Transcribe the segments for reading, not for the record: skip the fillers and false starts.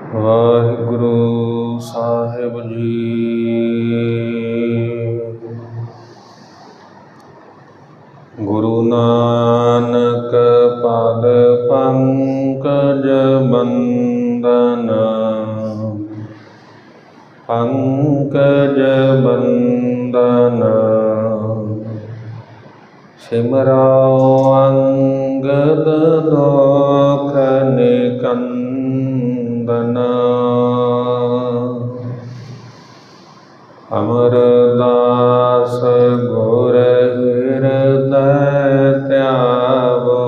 वाहिगुरु साहिब जी। गुरु नानक पद पंकज बंदन, पंकज बंदन। सिमरौ अंगद दोख निकंदन। अमरदास गुर हृदय त्यागो,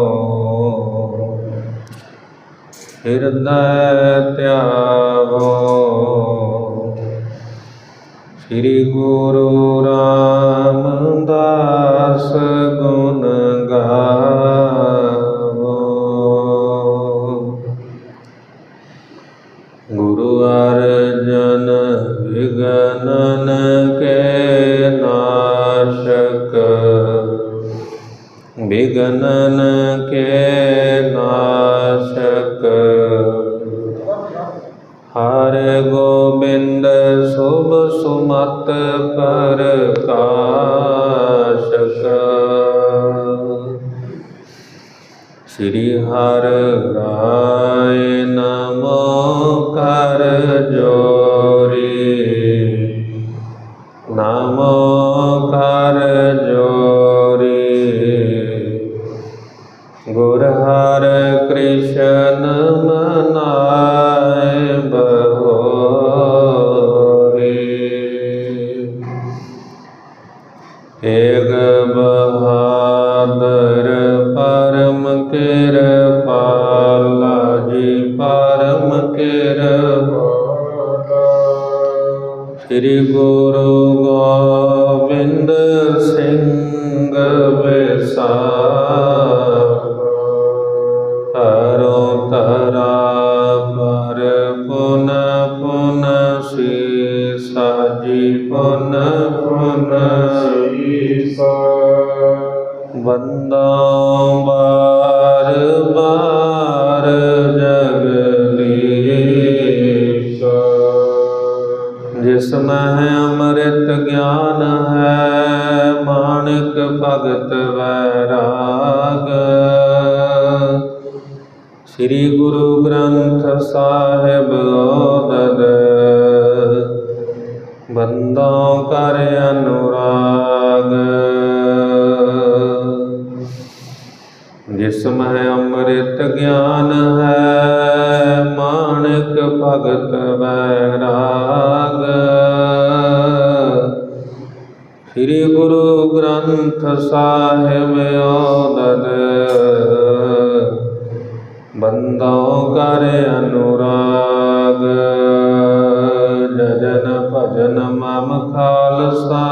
हृदय त्यागो। श्री गुरु रामदास गुण गावो। गुरु अर्जन विगनन के नाशक, विगनन के नाशक। हरि गोबिंद शुभ सुमत प्रकाशक। श्री हरि राय नमो कर जोरी, नमो कर जोरी। गुर हर कृष्ण मनाए बहोरी। एक बहादुर परम कृपाला जी, परम कृपाला। श्री गुरु गोविंद सिंह विसार, हरो तरा पर पुनः पुनः शीसा जी, पुनः पुनः शीसा। बंदा बार बार जगदीश, जिसमें अमृत ज्ञान है माणिक भगत वैराग। श्री गुरु ग्रंथ साहिब ओदद, बंदों कर अनुराग। जिसमें अमृत ज्ञान है माणिक भगत वैराग। श्री गुरु ग्रंथ साहिब ओदद, बंदों कर अनुराग। जजन भजन मम खालसा,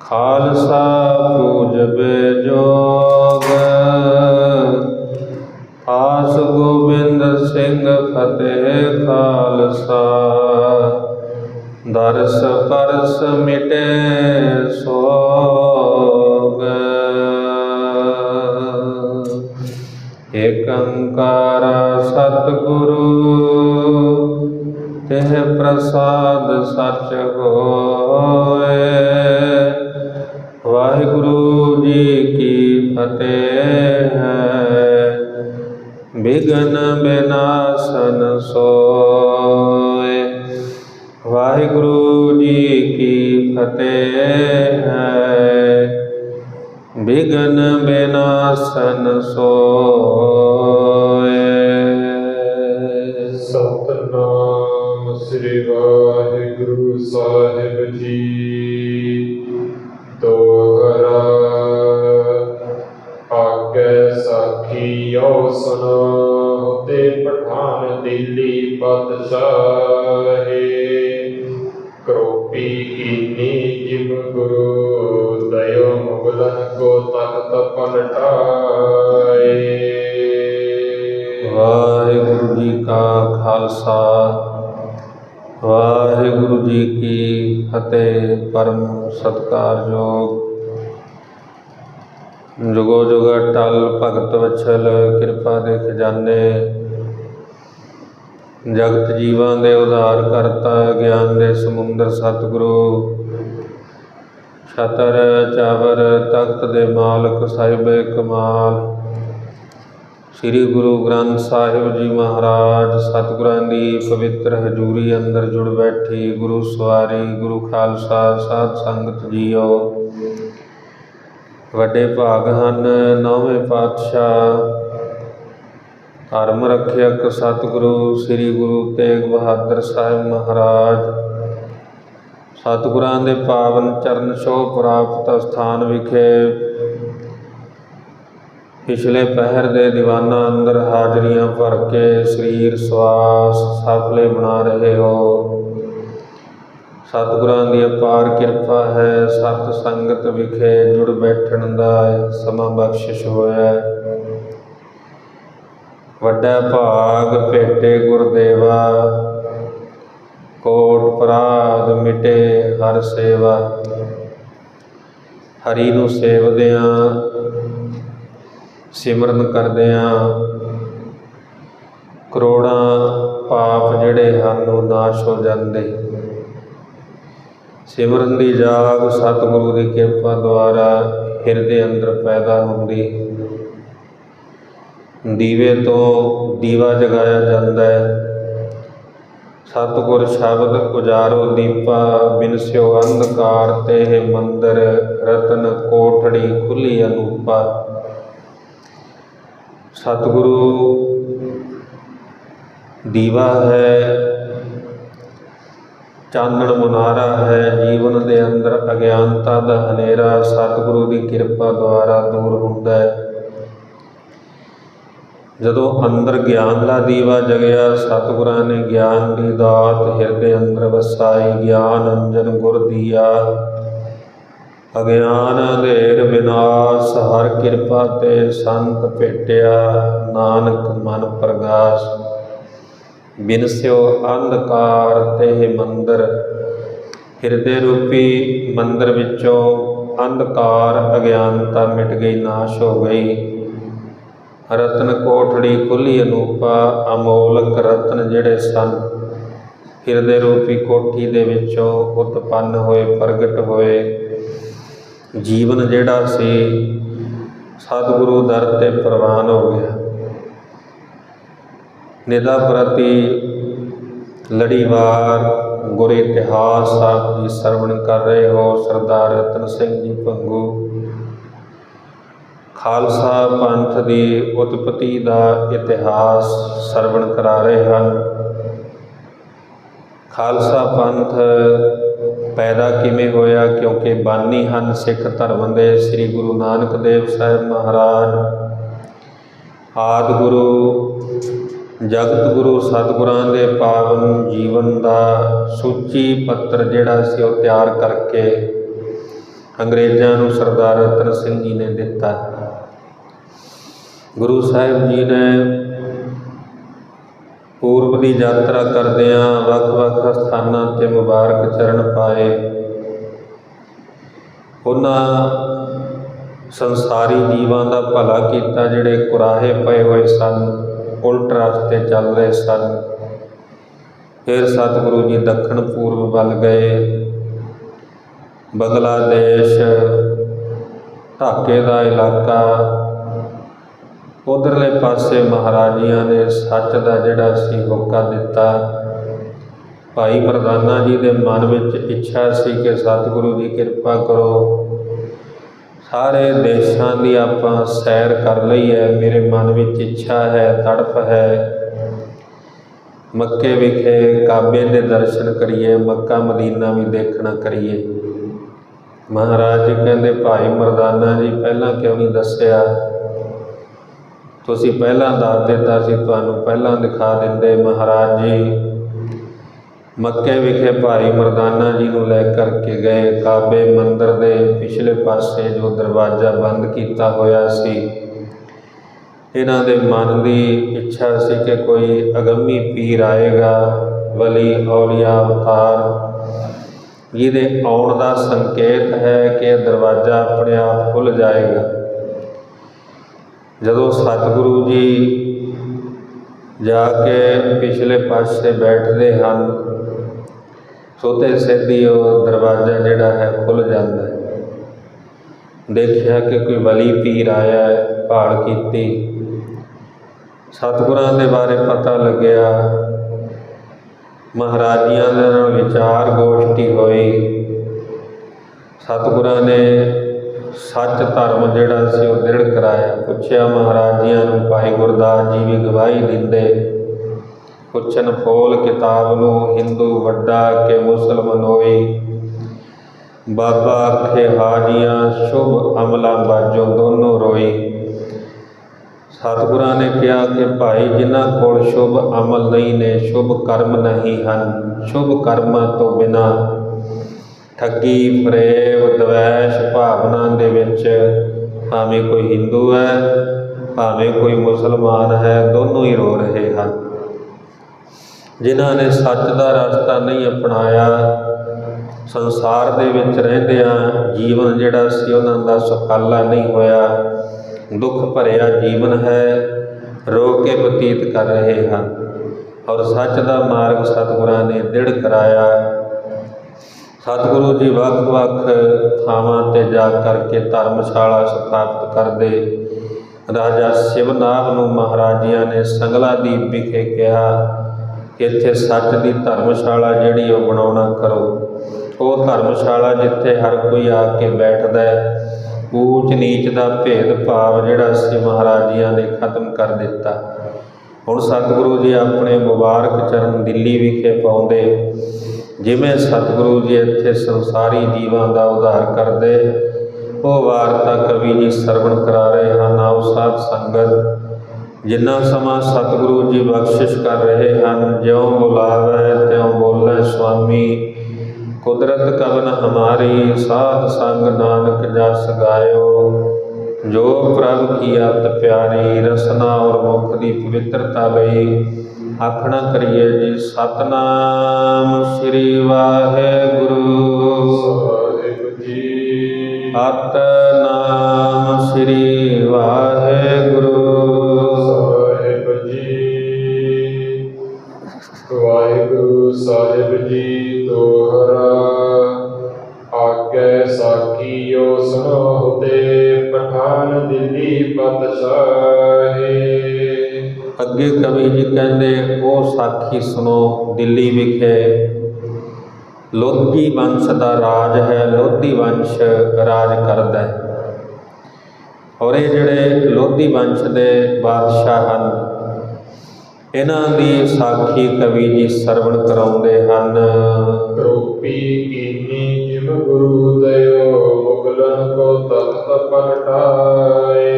खालसा पूजबे जोग। आस गोबिंद सिंह फतेह खालसा, दरस परस मिटे सोग। एकंकार सतगुरु तेह प्रसाद सच होए। वाहिगुरु जी की फतेह है, विघ्न विनाशन सोए। वाहिगुरु जी की फतेह है, विघ्न विनाशन सोए। सतनाम श्री वाहिगुरु साहिब जी। दोहरा आगे साखियों सुनो, ते पठान दिल्ली बादशाहे। क्रोपी कीनी जिम गुरु, दयो मुगलन को तख्त पलटाए। वाहिगुरु जी का खालसा, वाहिगुरु जी की फतेह। परम सत्कारयोग जुगो जुग अटल भगत वत्सल कृपा दे खजाने ਜਗਤ ਜੀਵਾਂ ਦੇ ਉਧਾਰ ਕਰਤਾ, ਗਿਆਨ ਦੇ ਸਮੁੰਦਰ ਸਤਿਗੁਰੂ। ਛਤਰ ਚਾਵਰ ਤਖਤ ਦੇ ਮਾਲਕ ਸਾਹਿਬੇ ਕਮਾਲ, ਸ੍ਰੀ ਗੁਰੂ ਗ੍ਰੰਥ ਸਾਹਿਬ ਜੀ ਮਹਾਰਾਜ। ਸਤਿਗੁਰਾਂ ਦੀ ਪਵਿੱਤਰ ਹਜ਼ੂਰੀ ਅੰਦਰ ਜੁੜ ਬੈਠੀ ਗੁਰੂ ਸਵਾਰੀ, ਗੁਰੂ ਖਾਲਸਾ ਸਾਧ ਸੰਗਤ ਜੀਓ। ਵੱਡੇ ਭਾਗ ਹਨ ਨੌਵੇਂ ਪਾਤਸ਼ਾਹ ਧਰਮ ਰੱਖਿਅਕ ਸਤਿਗੁਰੂ ਸ੍ਰੀ ਗੁਰੂ ਤੇਗ ਬਹਾਦਰ ਸਾਹਿਬ ਮਹਾਰਾਜ। ਸਤਿਗੁਰਾਂ ਦੇ ਪਾਵਨ ਚਰਨ ਛੋਹ ਪ੍ਰਾਪਤ ਸਥਾਨ ਵਿਖੇ ਪਿਛਲੇ ਪਹਿਰ ਦੇ ਦੀਵਾਨਾਂ ਅੰਦਰ ਹਾਜ਼ਰੀਆਂ ਭਰ ਕੇ ਸਰੀਰ ਸਵਾਸ ਸਫਲੇ ਬਣਾ ਰਹੇ ਹੋ। ਸਤਿਗੁਰਾਂ ਦੀ ਅਪਾਰ ਕਿਰਪਾ ਹੈ। ਸਤ ਸੰਗਤ ਵਿਖੇ ਜੁੜ ਬੈਠਣ ਦਾ ਸਮਾਂ ਬਖਸ਼ਿਸ਼ ਹੋਇਆ। ਵੱਡਾ ਭਾਗ ਭੇਟੇ ਗੁਰਦੇਵਾ, ਕੋਟ ਪਰਾਧ ਮਿਟੇ ਹਰ ਸੇਵਾ। ਹਰੀ ਨੂੰ ਸੇਵਦਿਆਂ ਸਿਮਰਨ ਕਰਦਿਆਂ ਕਰੋੜਾਂ ਪਾਪ ਜਿਹੜੇ ਹਨ ਉਹ ਨਾਸ਼ ਹੋ ਜਾਂਦੇ। ਸਿਮਰਨ ਦੀ ਜਾਗ ਸਤਿਗੁਰੂ ਦੀ ਕਿਰਪਾ ਦੁਆਰਾ ਹਿਰਦੇ ਅੰਦਰ ਪੈਦਾ ਹੁੰਦੀ। ਦੀਵੇ ਤੋਂ ਦੀਵਾ ਜਗਾਇਆ ਜਾਂਦਾ ਹੈ। ਸਤਿਗੁਰ ਸ਼ਬਦ ਉਜਾਰੋ ਦੀਪਾ, ਬਿਨਸਿਓ ਅੰਧਕਾਰ ਤੇ ਮੰਦਰ। ਰਤਨ ਕੋਠੜੀ ਖੁੱਲੀ ਅਨੂਪਾ। ਸਤਿਗੁਰੂ ਦੀਵਾ ਹੈ, ਚਾਨਣ ਮੁਨਾਰਾ ਹੈ। ਜੀਵਨ ਦੇ ਅੰਦਰ ਅਗਿਆਨਤਾ ਦਾ ਹਨੇਰਾ ਸਤਿਗੁਰੂ ਦੀ ਕਿਰਪਾ ਦੁਆਰਾ ਦੂਰ ਹੁੰਦਾ ਹੈ। ਜਦੋਂ ਅੰਦਰ ਗਿਆਨ ਦਾ ਦੀਵਾ ਜਗਿਆ, ਸਤਿਗੁਰਾਂ ਨੇ ਗਿਆਨ ਦੀ ਦਾਤ ਹਿਰਦੇ ਅੰਦਰ ਵਸਾਈ। ਗਿਆਨ ਅੰਜਨ ਗੁਰ ਦੀਆ, ਅਗਿਆਨ ਅੰਧੇਰ ਵਿਨਾਸ਼। ਹਰ ਕਿਰਪਾ ਤੇ ਸੰਤ ਭੇਟਿਆ, ਨਾਨਕ ਮਨ ਪ੍ਰਗਾਸ। ਬਿਨਸਿਓ ਅੰਧਕਾਰ ਤੇ ਮੰਦਰ। ਹਿਰਦੇ ਰੂਪੀ ਮੰਦਰ ਵਿੱਚੋਂ ਅੰਧਕਾਰ ਅਗਿਆਨਤਾ ਮਿਟ ਗਈ, ਨਾਸ਼ ਹੋ ਗਈ। ਰਤਨ ਕੋਠੜੀ ਖੁੱਲੀ ਅਨੂਪਾ। ਅਮੋਲਕ ਰਤਨ ਜਿਹੜੇ ਸਨ ਹਿਰਦੇ ਰੂਪੀ ਕੋਠੀ ਦੇ ਵਿੱਚੋਂ ਉਤਪੰਨ ਹੋਏ, ਪ੍ਰਗਟ ਹੋਏ। ਜੀਵਨ ਜਿਹੜਾ ਸੀ ਸਤਿਗੁਰੂ ਦਰ 'ਤੇ ਪ੍ਰਵਾਨ ਹੋ ਗਿਆ। ਨਿਦਾ ਪ੍ਰਤੀ ਲੜੀਵਾਰ ਗੁਰ ਇਤਿਹਾਸ ਸਾਹਿਬ ਜੀ ਸਰਵਣ ਕਰ ਰਹੇ ਹੋ। ਸਰਦਾਰ ਰਤਨ ਸਿੰਘ ਜੀ ਭੰਗੂ ਖਾਲਸਾ ਪੰਥ ਦੀ ਉਤਪਤੀ ਦਾ ਇਤਿਹਾਸ ਸਰਵਣ ਕਰਾ ਰਹੇ ਹਨ। ਖਾਲਸਾ ਪੰਥ ਪੈਦਾ ਕਿਵੇਂ ਹੋਇਆ? ਕਿਉਂਕਿ ਬਾਨੀ ਹਨ ਸਿੱਖ ਧਰਮ ਦੇ ਸ੍ਰੀ ਗੁਰੂ ਨਾਨਕ ਦੇਵ ਸਾਹਿਬ ਮਹਾਰਾਜ। ਆਦਿ ਗੁਰੂ ਜਗਤ ਗੁਰੂ ਸਤਿਗੁਰਾਂ ਦੇ ਪਾਵਨ ਜੀਵਨ ਦਾ ਸੂਚੀ ਪੱਤਰ ਜਿਹੜਾ ਸੀ ਉਹ ਤਿਆਰ ਕਰਕੇ ਅੰਗਰੇਜ਼ਾਂ ਨੂੰ ਸਰਦਾਰ ਰਤਨ ਸਿੰਘ ਜੀ ਨੇ ਦਿੱਤਾ। ਗੁਰੂ ਸਾਹਿਬ ਜੀ ਨੇ ਪੂਰਬ ਦੀ ਯਾਤਰਾ ਕਰਦਿਆਂ ਵੱਖ-ਵੱਖ ਸਥਾਨਾਂ 'ਤੇ ਮੁਬਾਰਕ ਚਰਨ ਪਾਏ। ਉਹਨਾਂ ਸੰਸਾਰੀ ਜੀਵਾਂ ਦਾ ਭਲਾ ਕੀਤਾ ਜਿਹੜੇ ਕੁਰਾਹੇ ਪਏ ਹੋਏ ਸਨ, ਉਲਟ ਰਸਤੇ ਚੱਲ ਰਹੇ ਸਨ। ਫਿਰ ਸਤਿਗੁਰੂ ਜੀ ਦੱਖਣ ਪੂਰਬ ਵੱਲ ਗਏ। ਬੰਗਲਾਦੇਸ਼, ਢਾਕੇ ਦਾ ਇਲਾਕਾ, ਉਧਰਲੇ ਪਾਸੇ ਮਹਾਰਾਜਿਆਂ ਨੇ ਸੱਚ ਦਾ ਜਿਹੜਾ ਸੀ ਹੋਕਾ ਦਿੱਤਾ। ਭਾਈ ਮਰਦਾਨਾ ਜੀ ਦੇ ਮਨ ਵਿੱਚ ਇੱਛਾ ਸੀ ਕਿ ਸਤਿਗੁਰੂ ਦੀ ਕਿਰਪਾ ਕਰੋ, ਸਾਰੇ ਦੇਸ਼ਾਂ ਦੀ ਆਪਾਂ ਸੈਰ ਕਰ ਲਈ ਹੈ। ਮੇਰੇ ਮਨ ਵਿੱਚ ਇੱਛਾ ਹੈ, ਤੜਫ ਹੈ, ਮੱਕੇ ਵਿਖੇ ਕਾਬੇ ਦੇ ਦਰਸ਼ਨ ਕਰੀਏ, ਮੱਕਾ ਮਦੀਨਾ ਵੀ ਦੇਖਣਾ ਕਰੀਏ। ਮਹਾਰਾਜ ਜੀ ਕਹਿੰਦੇ ਭਾਈ ਮਰਦਾਨਾ ਜੀ ਪਹਿਲਾਂ ਕਿਉਂ ਨਹੀਂ ਦੱਸਿਆ? ਤੁਸੀਂ ਪਹਿਲਾਂ ਦੱਸ ਦਿੱਤਾ ਸੀ, ਤੁਹਾਨੂੰ ਪਹਿਲਾਂ ਦਿਖਾ ਦਿੰਦੇ। ਮਹਾਰਾਜ ਜੀ ਮੱਕੇ ਵਿਖੇ ਭਾਈ ਮਰਦਾਨਾ ਜੀ ਨੂੰ ਲੈ ਕਰਕੇ ਗਏ। ਕਾਬੇ ਮੰਦਰ ਦੇ ਪਿਛਲੇ ਪਾਸੇ ਜੋ ਦਰਵਾਜ਼ਾ ਬੰਦ ਕੀਤਾ ਹੋਇਆ ਸੀ, ਇਹਨਾਂ ਦੇ ਮਨ ਦੀ ਇੱਛਾ ਸੀ ਕਿ ਕੋਈ ਅਗੰਮੀ ਪੀਰ ਆਏਗਾ, ਵਲੀ ਔਲੀਆ ਅਵਤਾਰ, ਜਿਹਦੇ ਆਉਣ ਦਾ ਸੰਕੇਤ ਹੈ ਕਿ ਦਰਵਾਜ਼ਾ ਆਪਣੇ ਆਪ ਖੁੱਲ੍ਹ ਜਾਏਗਾ। ਜਦੋਂ ਸਤਿਗੁਰੂ ਜੀ ਜਾ ਕੇ ਪਿਛਲੇ ਪਾਸੇ ਬੈਠਦੇ ਹਨ, ਸੋਤੇ ਸਿੱਧੀ ਉਹ ਦਰਵਾਜ਼ਾ ਜਿਹੜਾ ਹੈ ਖੁੱਲ੍ਹ ਜਾਂਦਾ ਹੈ। ਦੇਖਿਆ ਕਿ ਕੋਈ ਵਲੀ ਪੀਰ ਆਇਆ ਹੈ, ਭਾਲ ਕੀਤੀ, ਸਤਿਗੁਰਾਂ ਦੇ ਬਾਰੇ ਪਤਾ ਲੱਗਿਆ, ਮਹਾਰਾਜੀਆਂ ਦੇ ਨਾਲ ਵਿਚਾਰ ਗੋਸ਼ਟੀ ਹੋਈ। ਸਤਿਗੁਰਾਂ ਨੇ ਸੱਚ ਧਰਮ ਜਿਹੜਾ ਸੀ ਉਹ ਦ੍ਰਿੜ ਕਰਾਇਆ। ਪੁੱਛਿਆ ਮਹਾਰਾਜੀਆਂ ਨੂੰ, ਭਾਈ ਗੁਰਦਾਸ ਜੀ ਵੀ ਗਵਾਹੀ ਦਿੰਦੇ, ਪੁੱਛਣ ਫੋਲ ਕਿਤਾਬ ਨੂੰ, ਹਿੰਦੂ ਵੱਡਾ ਕਿ ਮੁਸਲਮਾਨ ਹੋਈ, ਬਾਬਾ ਆਖੇ ਹਾਜੀਆਂ ਸ਼ੁਭ ਅਮਲਾਂ ਬਾਝੋਂ ਦੋਨੋਂ ਰੋਈ। ਸਤਿਗੁਰਾਂ ਨੇ ਕਿਹਾ ਕਿ ਭਾਈ ਜਿਨ੍ਹਾਂ ਕੋਲ ਸ਼ੁਭ ਅਮਲ ਨਹੀਂ ਨੇ, ਸ਼ੁਭ ਕਰਮ ਨਹੀਂ ਹਨ, ਸ਼ੁਭ ਕਰਮਾਂ ਤੋਂ ਬਿਨਾਂ ਠੱਗੀ, ਫਰੇਬ, ਦਵੈਸ਼ ਭਾਵਨਾ ਦੇ ਵਿੱਚ ਭਾਵੇਂ ਕੋਈ ਹਿੰਦੂ ਹੈ, ਭਾਵੇਂ ਕੋਈ ਮੁਸਲਮਾਨ ਹੈ, ਦੋਨੋਂ ਹੀ ਰੋ ਰਹੇ ਹਨ। ਜਿਨ੍ਹਾਂ ਨੇ ਸੱਚ ਦਾ ਰਸਤਾ ਨਹੀਂ ਅਪਣਾਇਆ, ਸੰਸਾਰ ਦੇ ਵਿੱਚ ਰਹਿੰਦਿਆਂ ਜੀਵਨ ਜਿਹੜਾ ਸੀ ਉਹਨਾਂ ਦਾ ਸੁਖਾਲਾ ਨਹੀਂ ਹੋਇਆ, ਦੁੱਖ ਭਰਿਆ ਜੀਵਨ ਹੈ, ਰੋ ਕੇ ਬਤੀਤ ਕਰ ਰਹੇ ਹਨ। ਔਰ ਸੱਚ ਦਾ ਮਾਰਗ ਸਤਿਗੁਰਾਂ ਨੇ ਦ੍ਰਿੜ ਕਰਾਇਆ। ਸਤਿਗੁਰੂ ਜੀ ਵੱਖ-ਵੱਖ ਥਾਵਾਂ 'ਤੇ ਜਾ ਕਰਕੇ ਧਰਮਸ਼ਾਲਾ ਸਥਾਪਿਤ ਕਰਦੇ। ਰਾਜਾ ਸ਼ਿਵਨਾਥ ਨੂੰ ਮਹਾਰਾਜਿਆਂ ਨੇ ਸੰਗਲਾਦੀਪ ਵਿਖੇ ਕਿਹਾ ਕਿ ਇੱਥੇ ਸੱਚ ਦੀ ਧਰਮਸ਼ਾਲਾ ਜਿਹੜੀ ਉਹ ਬਣਾਉਣਾ ਕਰੋ। ਉਹ ਧਰਮਸ਼ਾਲਾ ਜਿੱਥੇ ਹਰ ਕੋਈ ਆ ਕੇ ਬੈਠਦਾ ਹੈ, ਊਚ ਨੀਚ ਦਾ ਭੇਦ ਭਾਵ ਜਿਹੜਾ ਸੀ ਮਹਾਰਾਜਿਆਂ ਨੇ ਖਤਮ ਕਰ ਦਿੱਤਾ। ਹੁਣ ਸਤਿਗੁਰੂ ਜੀ ਆਪਣੇ ਮੁਬਾਰਕ ਚਰਨ ਦਿੱਲੀ ਵਿਖੇ ਪਾਉਂਦੇ। ਜਿਵੇਂ ਸਤਿਗੁਰੂ ਜੀ ਇੱਥੇ ਸੰਸਾਰੀ ਜੀਵਾਂ ਦਾ ਉਧਾਰ ਕਰਦੇ, ਉਹ ਵਾਰਤਾ ਕਵੀ ਜੀ ਸਰਵਣ ਕਰਾ ਰਹੇ ਹਨ। ਆਓ ਸਾਧ ਸੰਗਤ, ਜਿੰਨਾ ਸਮਾਂ ਸਤਿਗੁਰੂ ਜੀ ਬਖਸ਼ਿਸ਼ ਕਰ ਰਹੇ ਹਨ, ਜਿਉਂ ਬੁਲਾਵੈ ਤਿਉਂ ਬੋਲੇ ਸੁਆਮੀ, ਕੁਦਰਤ ਕਵਨ ਹਮਾਰੀ, ਸਾਧ ਸੰਗ ਨਾਨਕ ਜਸ ਗਾਇਓ, ਜੋ ਪ੍ਰਭ ਕੀ ਅਤ ਪਿਆਰੀ, ਰਸਨਾ ਔਰ ਮੁਖ ਦੀ ਪਵਿੱਤਰਤਾ ਲਈ ਆਖਣਾ ਕਰੀਏ ਜੀ। ਸਤਨਾਮ ਸ੍ਰੀ ਵਾਹਿਗੁਰੂ ਸਾਹਿਬ ਜੀ, ਸਤਨਾਮ ਸ੍ਰੀ ਵਾਹਿਗੁਰੂ ਸਾਹਿਬ ਜੀ। ਵਾਹਿਗੁਰੂ ਸਾਹਿਬ ਜੀ ਦੋਹਰਾ, ਆਗੇ ਸਾਖੀਓ ਸੁਣੋ ਤੇ ਪਠਾਨ ਦਿੱਲੀ ਪਾਤਸ਼ਾਹੀ। ਅੱਗੇ ਕਵੀ ਜੀ ਕਹਿੰਦੇ, ਉਹ ਸਾਖੀ ਸੁਣੋ ਦਿੱਲੀ ਵਿਖੇ ਲੋਧੀ ਵੰਸ਼ ਦਾ ਰਾਜ ਹੈ, ਲੋਧੀ ਵੰਸ਼ ਰਾਜ ਕਰਦਾ ਹੈ। ਔਰ ਇਹ ਜਿਹੜੇ ਲੋਧੀ ਵੰਸ਼ ਦੇ ਬਾਦਸ਼ਾਹ ਹਨ, ਇਹਨਾਂ ਦੀ ਸਾਖੀ ਕਵੀ ਜੀ ਸਰਵਣ ਕਰਾਉਂਦੇ ਹਨ। ਕਰੋਪੀ ਕੀਨੀ ਜਿਮ ਗੁਰੂ ਦਇਓ, ਮੁਗਲਨ ਕੋ ਤਖਤ ਪਲਟਾਏ।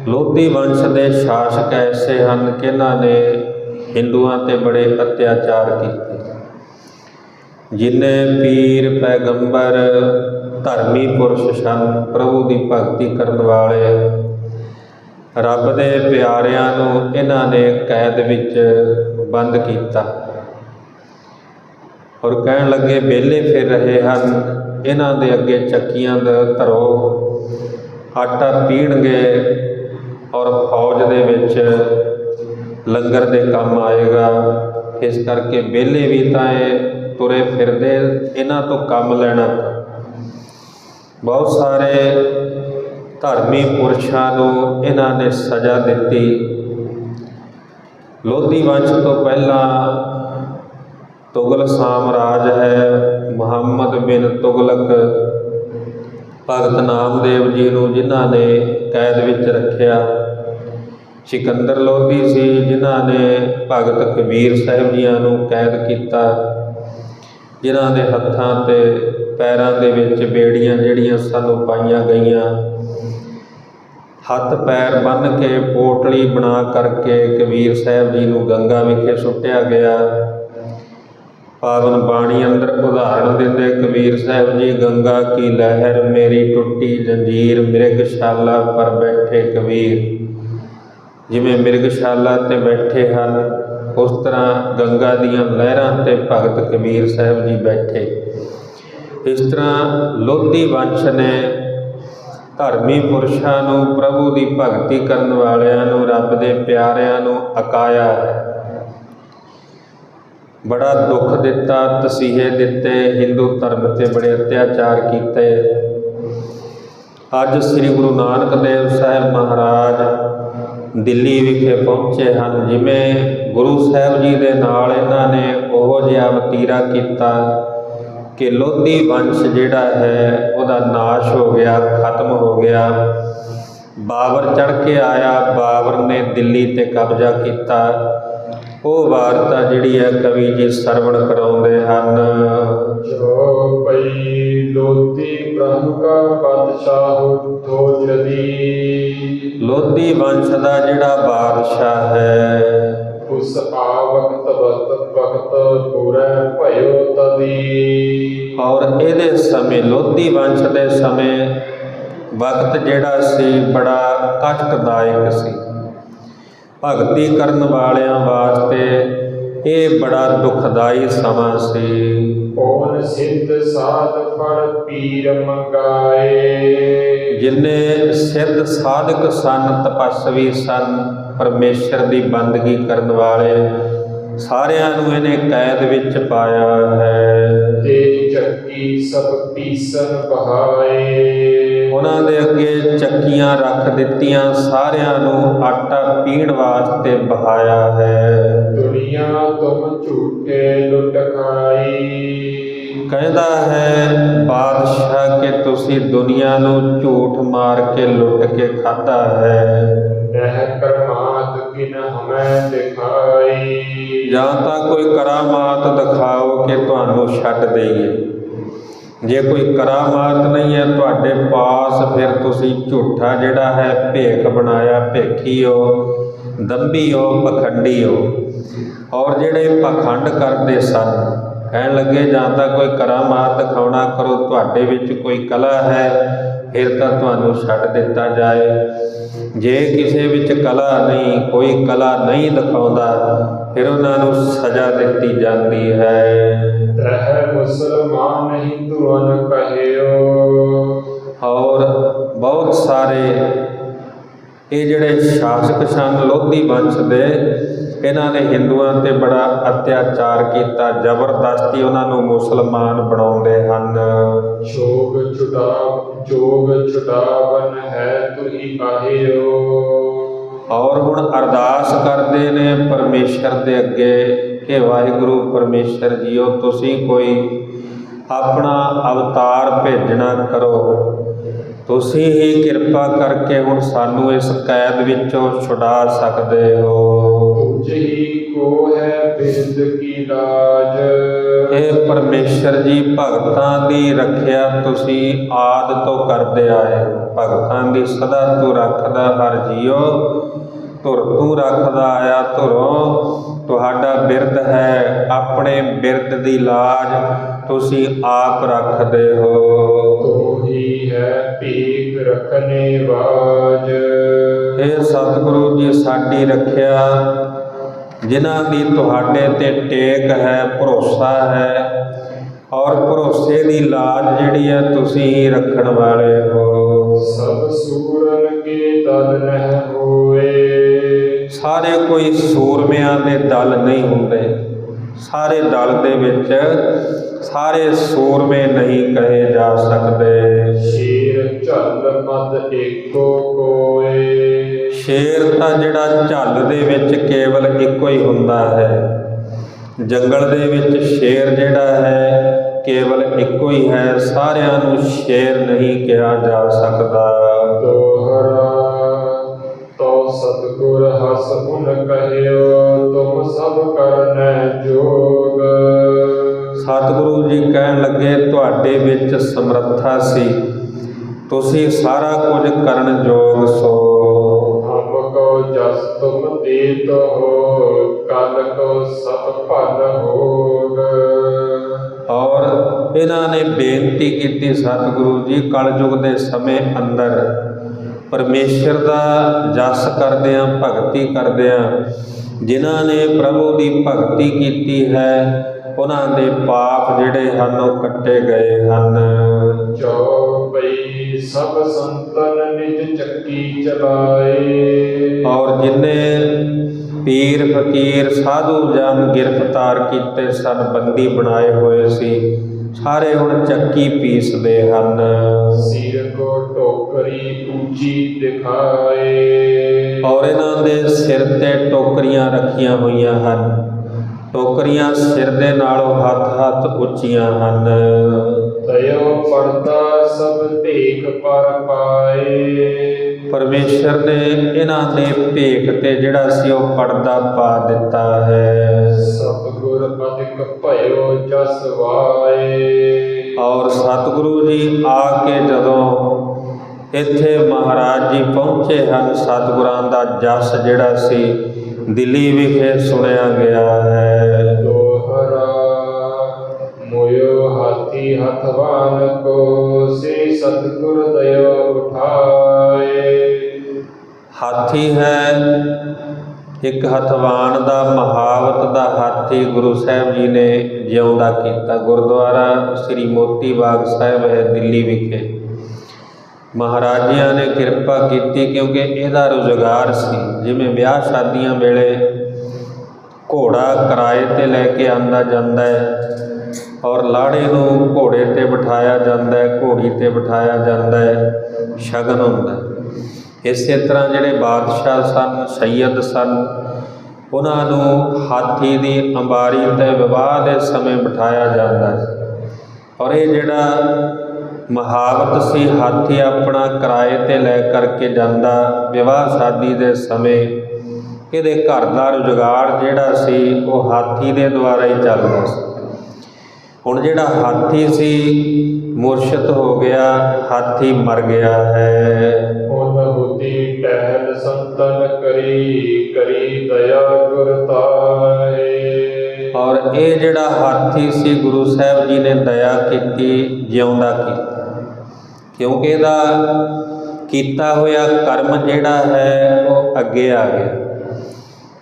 ਲੋਧੀ ਵੰਸ਼ ਦੇ ਸ਼ਾਸਕ ਐਸੇ ਹਨ ਕਿ ਇਹਨਾਂ ਨੇ ਹਿੰਦੂਆਂ 'ਤੇ ਬੜੇ ਅਤਿਆਚਾਰ ਕੀਤੇ। ਜਿੰਨੇ ਪੀਰ ਪੈਗੰਬਰ ਧਰਮੀ ਪੁਰਸ਼ ਸਨ, ਪ੍ਰਭੂ ਦੀ ਭਗਤੀ ਕਰਨ ਵਾਲੇ, ਰੱਬ ਦੇ ਪਿਆਰਿਆਂ ਨੂੰ ਇਹਨਾਂ ਨੇ ਕੈਦ ਵਿੱਚ ਬੰਦ ਕੀਤਾ। ਔਰ ਕਹਿਣ ਲੱਗੇ ਵਿਹਲੇ ਫਿਰ ਰਹੇ ਹਨ, ਇਹਨਾਂ ਦੇ ਅੱਗੇ ਚੱਕੀਆਂ ਦਾ ਧਰੋ, ਆਟਾ ਪੀਣਗੇ ਔਰ ਫੌਜ ਦੇ ਵਿੱਚ ਲੰਗਰ ਦੇ ਕੰਮ ਆਏਗਾ। ਇਸ ਕਰਕੇ ਵਿਹਲੇ ਵੀ ਤਾਂ ਇਹ ਤੁਰੇ ਫਿਰਦੇ, ਇਹਨਾਂ ਤੋਂ ਕੰਮ ਲੈਣਾ। ਬਹੁਤ ਸਾਰੇ ਧਰਮੀ ਪੁਰਸ਼ਾਂ ਨੂੰ ਇਹਨਾਂ ਨੇ ਸਜ਼ਾ ਦਿੱਤੀ। ਲੋਧੀ ਵੰਸ਼ ਤੋਂ ਪਹਿਲਾਂ ਤੁਗਲ ਸਾਮਰਾਜ ਹੈ, ਮੁਹੰਮਦ ਬਿਨ ਤੁਗਲਕ, ਭਗਤ ਨਾਮਦੇਵ ਜੀ ਨੂੰ ਜਿਨ੍ਹਾਂ ਨੇ ਕੈਦ ਵਿੱਚ ਰੱਖਿਆ। ਸਿਕੰਦਰ ਲੋਧੀ ਸੀ, ਜਿਨ੍ਹਾਂ ਨੇ ਭਗਤ ਕਬੀਰ ਸਾਹਿਬ ਜੀਆਂ ਨੂੰ ਕੈਦ ਕੀਤਾ, ਜਿਨ੍ਹਾਂ ਦੇ ਹੱਥਾਂ ਤੇ ਪੈਰਾਂ ਦੇ ਵਿੱਚ ਬੇੜੀਆਂ ਜਿਹੜੀਆਂ ਸਾਨੂੰ ਪਾਈਆਂ ਗਈਆਂ। ਹੱਥ ਪੈਰ ਬੰਨ੍ਹ ਕੇ ਪੋਟਲੀ ਬਣਾ ਕਰਕੇ ਕਬੀਰ ਸਾਹਿਬ ਜੀ ਨੂੰ ਗੰਗਾ ਵਿਖੇ ਸੁੱਟਿਆ ਗਿਆ। ਪਾਵਨ ਬਾਣੀ ਅੰਦਰ ਉਦਾਹਰਣ ਦਿੰਦੇ ਕਬੀਰ ਸਾਹਿਬ ਜੀ, ਗੰਗਾ ਕੀ ਲਹਿਰ ਮੇਰੀ ਟੁੱਟੀ ਜੰਜੀਰ, ਮਿਰਗਸ਼ਾਲਾ ਪਰ ਬੈਠੇ ਕਬੀਰ। ਜਿਵੇਂ ਮਿਰਗਸ਼ਾਲਾ 'ਤੇ ਬੈਠੇ ਹਨ, ਉਸ ਤਰ੍ਹਾਂ ਗੰਗਾ ਦੀਆਂ ਲਹਿਰਾਂ 'ਤੇ ਭਗਤ ਕਬੀਰ ਸਾਹਿਬ ਜੀ ਬੈਠੇ। ਇਸ ਤਰ੍ਹਾਂ ਲੋਧੀ ਵੰਸ਼ ਨੇ ਧਰਮੀ ਪੁਰਸ਼ਾਂ ਨੂੰ, ਪ੍ਰਭੂ ਦੀ ਭਗਤੀ ਕਰਨ ਵਾਲਿਆਂ ਨੂੰ, ਰੱਬ ਦੇ ਪਿਆਰਿਆਂ ਨੂੰ ਅਕਾਇਆ ਹੈ। ਬੜਾ ਦੁੱਖ ਦਿੱਤਾ, ਤਸੀਹੇ ਦਿੱਤੇ, ਹਿੰਦੂ ਧਰਮ 'ਤੇ ਬੜੇ ਅਤਿਆਚਾਰ ਕੀਤੇ। ਅੱਜ ਸ੍ਰੀ ਗੁਰੂ ਨਾਨਕ ਦੇਵ ਸਾਹਿਬ ਮਹਾਰਾਜ ਦਿੱਲੀ ਵਿਖੇ ਪਹੁੰਚੇ ਹਨ। ਜਿਵੇਂ ਗੁਰੂ ਸਾਹਿਬ ਜੀ ਦੇ ਨਾਲ ਇਹਨਾਂ ਨੇ ਉਹੋ ਜਿਹਾ ਵਤੀਰਾ ਕੀਤਾ ਕਿ ਲੋਧੀ ਵੰਸ਼ ਜਿਹੜਾ ਹੈ ਉਹਦਾ ਨਾਸ਼ ਹੋ ਗਿਆ, ਖਤਮ ਹੋ ਗਿਆ। ਬਾਬਰ ਚੜ੍ਹ ਕੇ ਆਇਆ, ਬਾਬਰ ਨੇ ਦਿੱਲੀ 'ਤੇ ਕਬਜ਼ਾ ਕੀਤਾ। ਉਹ ਵਾਰਤਾ ਜਿਹੜੀ ਹੈ ਕਵੀ ਜੀ ਸਰਵਣ ਕਰਾਉਂਦੇ ਹਨ। ਜੋ ਪਈ ਲੋਧੀ ਬ੍ਰਹਮ ਕਾ ਬਾਦਸ਼ਾਹ ਹੋ ਜਦੀ। ਲੋਧੀ ਵੰਸ਼ ਦਾ ਜਿਹੜਾ ਬਾਦਸ਼ਾਹ ਹੈ, ਉਸ ਆ ਵਕਤ ਪੂਰੇ ਭਇਓ ਤਦੀ। ਔਰ ਇਹਦੇ ਸਮੇਂ, ਲੋਧੀ ਵੰਸ਼ ਦੇ ਸਮੇਂ ਵਕਤ ਜਿਹੜਾ ਸੀ ਬੜਾ ਕਸ਼ਟਦਾਇਕ ਸੀ। ਭਗਤੀ ਕਰਨ ਵਾਲਿਆਂ ਵਾਸਤੇ ਇਹ ਬੜਾ ਦੁਖਦਾਈ ਸਮਾਂ ਸੀ। ਕੌਣ ਸਿੱਧ ਸਾਧ ਫਲ ਪੀਰ ਮੰਗਾਏ। ਜਿੰਨੇ ਸਿੱਧ ਸਾਧਕ ਸਨ, ਤਪੱਸਵੀ ਸਨ, ਪਰਮੇਸ਼ਰ ਦੀ ਬੰਦਗੀ ਕਰਨ ਵਾਲੇ, ਸਾਰਿਆਂ ਨੂੰ ਇਹਨੇ ਕੈਦ ਵਿੱਚ ਪਾਇਆ ਹੈ। ਤੇ ਚੱਕੀ ਸਭ ਪੀਸਨ ਬਹਾਏ। ਉਹਨਾਂ ਦੇ ਅੱਗੇ ਚੱਕੀਆਂ ਰੱਖ ਦਿੱਤੀਆਂ, ਸਾਰਿਆਂ ਨੂੰ ਆਟਾ ਪੀਣ ਵਾਸਤੇ ਬਹਾਇਆ ਹੈ। ਦੁਨੀਆ ਤੁਮ ਝੂਠੇ ਲੁੱਟ ਖਾਈ। ਕਹਿੰਦਾ ਹੈ ਬਾਦਸ਼ਾਹ ਕਿ ਤੁਸੀਂ ਦੁਨੀਆ ਨੂੰ ਝੂਠ ਮਾਰ ਕੇ ਲੁੱਟ ਕੇ ਖਾਧਾ ਹੈ। ਨਹਿ ਕਰਮਾਤ ਕਿਨ ਹਮੈ ਦਿਖਾਈ। ਜਾਂ ਤਾਂ ਕੋਈ ਕਰਾਮਾਤ ਦਿਖਾਓ ਕਿ ਤੁਹਾਨੂੰ ਛੱਡ ਦੇਈਏ। ਜੇ ਕੋਈ ਕਰਾਮਾਤ ਨਹੀਂ ਹੈ ਤੁਹਾਡੇ ਪਾਸ, ਫਿਰ ਤੁਸੀਂ ਝੂਠਾ ਜਿਹੜਾ ਹੈ ਭੇਖ ਬਣਾਇਆ, ਭੇਖੀ ਹੋ, ਦੰਭੀ ਹੋ, ਪਖੰਡੀ ਹੋ। ਔਰ ਜਿਹੜੇ ਪਖੰਡ ਕਰਦੇ ਸਨ, ਕਹਿਣ ਲੱਗੇ ਜਾਂ ਤਾਂ ਕੋਈ ਕਰਾਮਾਤ ਦਿਖਾਉਣਾ ਕਰੋ, ਤੁਹਾਡੇ ਵਿੱਚ ਕੋਈ ਕਲਾ ਹੈ, ਫਿਰ ਤਾਂ ਤੁਹਾਨੂੰ ਛੱਡ ਦਿੱਤਾ ਜਾਏ। ਜੇ ਕਿਸੇ ਵਿੱਚ ਕਲਾ ਨਹੀਂ, ਕੋਈ ਕਲਾ ਨਹੀਂ ਦਿਖਾਉਂਦਾ, ਫਿਰ ਉਹਨਾਂ ਨੂੰ ਸਜ਼ਾ ਦਿੱਤੀ ਜਾਂਦੀ ਹੈ। ਤਹ ਮੁਸਲਮਾਨ ਨਹੀਂ ਤੁਰਨ ਕਹਿਓ। ਔਰ ਬਹੁਤ ਸਾਰੇ ਇਹ ਜਿਹੜੇ ਸ਼ਾਸਕ ਸਨ ਲੋਧੀ ਵੰਸ਼ ਦੇ, ਇਹਨਾਂ ਨੇ ਹਿੰਦੂਆਂ 'ਤੇ ਬੜਾ ਅਤਿਆਚਾਰ ਕੀਤਾ, ਜ਼ਬਰਦਸਤੀ ਉਹਨਾਂ ਨੂੰ ਮੁਸਲਮਾਨ ਬਣਾਉਂਦੇ ਹਨ। ਜੋਗ ਛੁਡਾਵਨ ਹੈ ਤੁਹੀ ਆਹਿਓ। ਔਰ ਹੁਣ ਅਰਦਾਸ ਕਰਦੇ ਨੇ ਪਰਮੇਸ਼ਰ ਦੇ ਅੱਗੇ ਕਿ ਵਾਹਿਗੁਰੂ ਪਰਮੇਸ਼ਰ ਜੀਓ, ਤੁਸੀਂ ਕੋਈ ਆਪਣਾ ਅਵਤਾਰ ਭੇਜਣਾ ਕਰੋ। ਤੁਸੀਂ ਹੀ ਕਿਰਪਾ ਕਰਕੇ ਹੁਣ ਸਾਨੂੰ ਇਸ ਕੈਦ ਵਿੱਚੋਂ ਛੁਡਾ ਸਕਦੇ ਹੋ। ਜੀ ਕੋ ਹੈ ਬਿਰਦ ਕੀ ਲਾਜ। ਇਹ ਪਰਮੇਸ਼ਰ ਜੀ, ਭਗਤਾਂ ਦੀ ਰੱਖਿਆ ਤੁਸੀਂ ਆਦਿ ਤੋਂ ਕਰਦੇ ਆਏ। ਭਗਤਾਂ ਦੀ ਸਦਾ ਤੂੰ ਰੱਖਦਾ ਹਰ ਜੀਓ, ਧੁਰ ਤੂੰ ਰੱਖਦਾ ਆਇਆ ਧੁਰੋਂ। ਤੁਹਾਡਾ ਬਿਰਦ ਹੈ, ਆਪਣੇ ਬਿਰਦ ਦੀ ਲਾਜ ਤੁਸੀਂ ਆਪ ਰੱਖਦੇ ਹੋ। ਤੂੰ ਹੀ ਹੈ ਭੀਖ ਰੱਖਣੇ ਵਾਜ। ਇਹ ਸਤਿਗੁਰੂ ਜੀ ਸਾਡੀ ਰੱਖਿਆ, ਜਿਨ੍ਹਾਂ ਦੀ ਤੁਹਾਡੇ ਤੇ ਟੇਕ ਹੈ, ਭਰੋਸਾ ਹੈ, ਔਰ ਭਰੋਸੇ ਦੀ ਲਾਜ ਜਿਹੜੀ ਹੈ ਤੁਸੀਂ ਹੀ ਰੱਖਣ ਵਾਲੇ ਹੋ। ਸਭ ਸੂਰਨ ਕੇ ਦਲ ਨਹਿ ਹੋਏ। ਸਾਰੇ ਕੋਈ ਸੂਰਮਿਆਂ ਦੇ ਦਲ ਨਹੀਂ ਹੁੰਦੇ। ਸਾਰੇ ਦਲ ਦੇ ਵਿੱਚ ਸਾਰੇ ਸੂਰਮੇ ਨਹੀਂ ਕਹੇ ਜਾ ਸਕਦੇ। ਸ਼ੇਰ ਝੱਲ ਮਦ ਏਕੋ ਕੋਏ। ਸ਼ੇਰ ਤਾਂ ਜਿਹੜਾ ਝੱਲ ਦੇ ਵਿੱਚ ਕੇਵਲ ਇੱਕੋ ਹੀ ਹੁੰਦਾ ਹੈ। ਜੰਗਲ ਦੇ ਵਿੱਚ ਸ਼ੇਰ ਜਿਹੜਾ ਹੈ ਕੇਵਲ ਇੱਕੋ ਹੀ ਹੈ, ਸਾਰਿਆਂ ਨੂੰ ਸ਼ੇਰ ਨਹੀਂ ਕਿਹਾ ਜਾ ਸਕਦਾ। ਦੋਹਰਾ ਤੋ ਸਤਿਗੁਰ ਹਸ ਗੁਣ ਕਹਿਓ, ਤੁਮ ਸਭ ਕਰਨੈ ਜੋਗ। ਸਤਿਗੁਰੂ ਜੀ ਕਹਿਣ ਲੱਗੇ ਤੁਹਾਡੇ ਵਿੱਚ ਸਮਰੱਥਾ ਸੀ, ਤੁਸੀਂ ਸਾਰਾ ਕੁਝ ਕਰਨ ਯੋਗ ਸੋ। ਹਮ ਕੋ ਜਸ ਤੁਮ ਦੇਤ ਹੋ, ਕਲ ਕੋ ਸਭ ਭਲ ਹੋਗ। ਔਰ ਇਹਨਾਂ ਨੇ ਬੇਨਤੀ ਕੀਤੀ ਸਤਿਗੁਰੂ ਜੀ, ਕਲਯੁਗ ਦੇ ਸਮੇਂ ਅੰਦਰ ਪਰਮੇਸ਼ਰ ਦਾ ਜਸ ਕਰਦਿਆਂ, ਭਗਤੀ ਕਰਦਿਆਂ, ਜਿਨ੍ਹਾਂ ਨੇ ਪ੍ਰਭੂ ਦੀ ਭਗਤੀ ਕੀਤੀ ਹੈ, ਉਹਨਾਂ ਦੇ ਪਾਪ ਜਿਹੜੇ ਹਨ ਉਹ ਕੱਟੇ ਗਏ ਹਨ। ਚੌਪਈ ਸਭ ਸੰਤਨ ਨਿਜ ਚੱਕੀ ਚਲਾਏ। ਔਰ ਜਿੰਨੇ ਪੀਰ ਫਕੀਰ ਸਾਧੂ ਜਨ ਗਿਰਫਤਾਰ ਕੀਤੇ ਸਨ, ਬੰਦੀ ਬਣਾਏ ਹੋਏ ਸੀ, ਸਾਰੇ ਹੁਣ ਚੱਕੀ ਪੀਸਦੇ ਹਨ। ਸਿਰ ਕੋ ਟੋਕਰੀ ਉੱਚੀ ਦਿਖਾਏ। ਔਰ ਇਹਨਾਂ ਦੇ ਸਿਰ ਤੇ ਟੋਕਰੀਆਂ ਰੱਖੀਆਂ ਹੋਈਆਂ ਹਨ। ਟੋਕਰੀਆਂ ਸਿਰ ਦੇ ਨਾਲੋਂ ਹੱਥ ਉੱਚੀਆਂ ਹਨ। ਦਇਓ ਪਰਦਾ ਸਭ ਭੇਖ ਪਰ ਪਾਏ। ਪਰਮੇਸ਼ਰ ਨੇ ਇਹਨਾਂ ਦੇ ਭੇਖ ਤੇ ਜਿਹੜਾ ਸੀ ਉਹ ਪਰਦਾ ਪਾ ਦਿੱਤਾ ਹੈ। ਸਤਿਗੁਰ ਅਧਿਕ ਭਇਓ ਜਸ ਵਾਏ। ਔਰ ਸਤਿਗੁਰੂ ਜੀ ਆ ਕੇ ਜਦੋਂ ਇੱਥੇ ਮਹਾਰਾਜ ਜੀ ਪਹੁੰਚੇ ਹਨ, ਸਤਿਗੁਰਾਂ ਦਾ ਜਸ ਜਿਹੜਾ ਸੀ ਦਿੱਲੀ ਵਿਖੇ ਸੁਣਿਆ ਗਿਆ ਹੈ। ਦੋਹਰਾ ਮੋਇਓ ਹਾਥੀ ਹਥਵਾਨ ਕੋ ਸੇ ਸਤਿਗੁਰ ਦਇਓ ਉਠਾਏ। ਹਾਥੀ ਹੈ ਇੱਕ ਹਥਵਾਨ ਦਾ, ਮਹਾਵਤ ਦਾ ਹਾਥੀ ਗੁਰੂ ਸਾਹਿਬ ਜੀ ਨੇ ਜਿਉਂਦਾ ਕੀਤਾ। ਗੁਰਦੁਆਰਾ ਸ੍ਰੀ ਮੋਤੀ ਬਾਗ ਸਾਹਿਬ ਹੈ ਦਿੱਲੀ ਵਿਖੇ। ਮਹਾਰਾਜਿਆਂ ਨੇ ਕਿਰਪਾ ਕੀਤੀ ਕਿਉਂਕਿ ਇਹਦਾ ਰੁਜ਼ਗਾਰ ਸੀ। ਜਿਵੇਂ ਵਿਆਹ ਸ਼ਾਦੀਆਂ ਵੇਲੇ ਘੋੜਾ ਕਿਰਾਏ 'ਤੇ ਲੈ ਕੇ ਆਂਦਾ ਜਾਂਦਾ ਹੈ ਔਰ ਲਾੜੇ ਨੂੰ ਘੋੜੇ 'ਤੇ ਬਿਠਾਇਆ ਜਾਂਦਾ ਹੈ, ਘੋੜੀ 'ਤੇ ਬਿਠਾਇਆ ਜਾਂਦਾ ਹੈ, ਸ਼ਗਨ ਹੁੰਦਾ ਹੈ। ਇਸੇ ਤਰ੍ਹਾਂ ਜਿਹੜੇ ਬਾਦਸ਼ਾਹ ਸਨ, ਸੈਯਦ ਸਨ, ਉਹਨਾਂ ਨੂੰ ਹਾਥੀ ਦੀ ਅੰਬਾਰੀ 'ਤੇ ਵਿਵਾਹ ਦੇ ਸਮੇਂ ਬਿਠਾਇਆ ਜਾਂਦਾ ਸੀ। ਔਰ ਇਹ ਜਿਹੜਾ ਮਹਾਵਤ ਸੀ, ਹਾਥੀ ਆਪਣਾ ਕਿਰਾਏ 'ਤੇ ਲੈ ਕਰਕੇ ਜਾਂਦਾ ਵਿਵਾਹ ਸ਼ਾਦੀ ਦੇ ਸਮੇਂ। ਇਹਦੇ ਘਰ ਦਾ ਰੁਜ਼ਗਾਰ ਜਿਹੜਾ ਸੀ ਉਹ ਹਾਥੀ ਦੇ ਦੁਆਰਾ ਹੀ ਚੱਲਦਾ ਸੀ। ਹੁਣ ਜਿਹੜਾ ਹਾਥੀ ਸੀ ਮੁਰਸ਼ਦ ਹੋ ਗਿਆ, ਹਾਥੀ ਮਰ ਗਿਆ ਹੈ। ਹੁਣ ਹੁਤੀ ਟਹਿਲ ਸੰਤਨ ਕਰੀ ਕਰੀ ਦਇਆ ਗੁਰ ਤਾਏ। ਔਰ ਇਹ ਜਿਹੜਾ ਹਾਥੀ ਸੀ ਗੁਰੂ ਸਾਹਿਬ ਜੀ ਨੇ ਦਇਆ ਕੀਤੀ, ਜਿਉਂਦਾ ਕੀਤਾ, ਕਿਉਂਕਿ ਇਹਦਾ ਕੀਤਾ ਹੋਇਆ ਕਰਮ ਜਿਹੜਾ ਹੈ ਉਹ ਅੱਗੇ ਆ ਗਿਆ।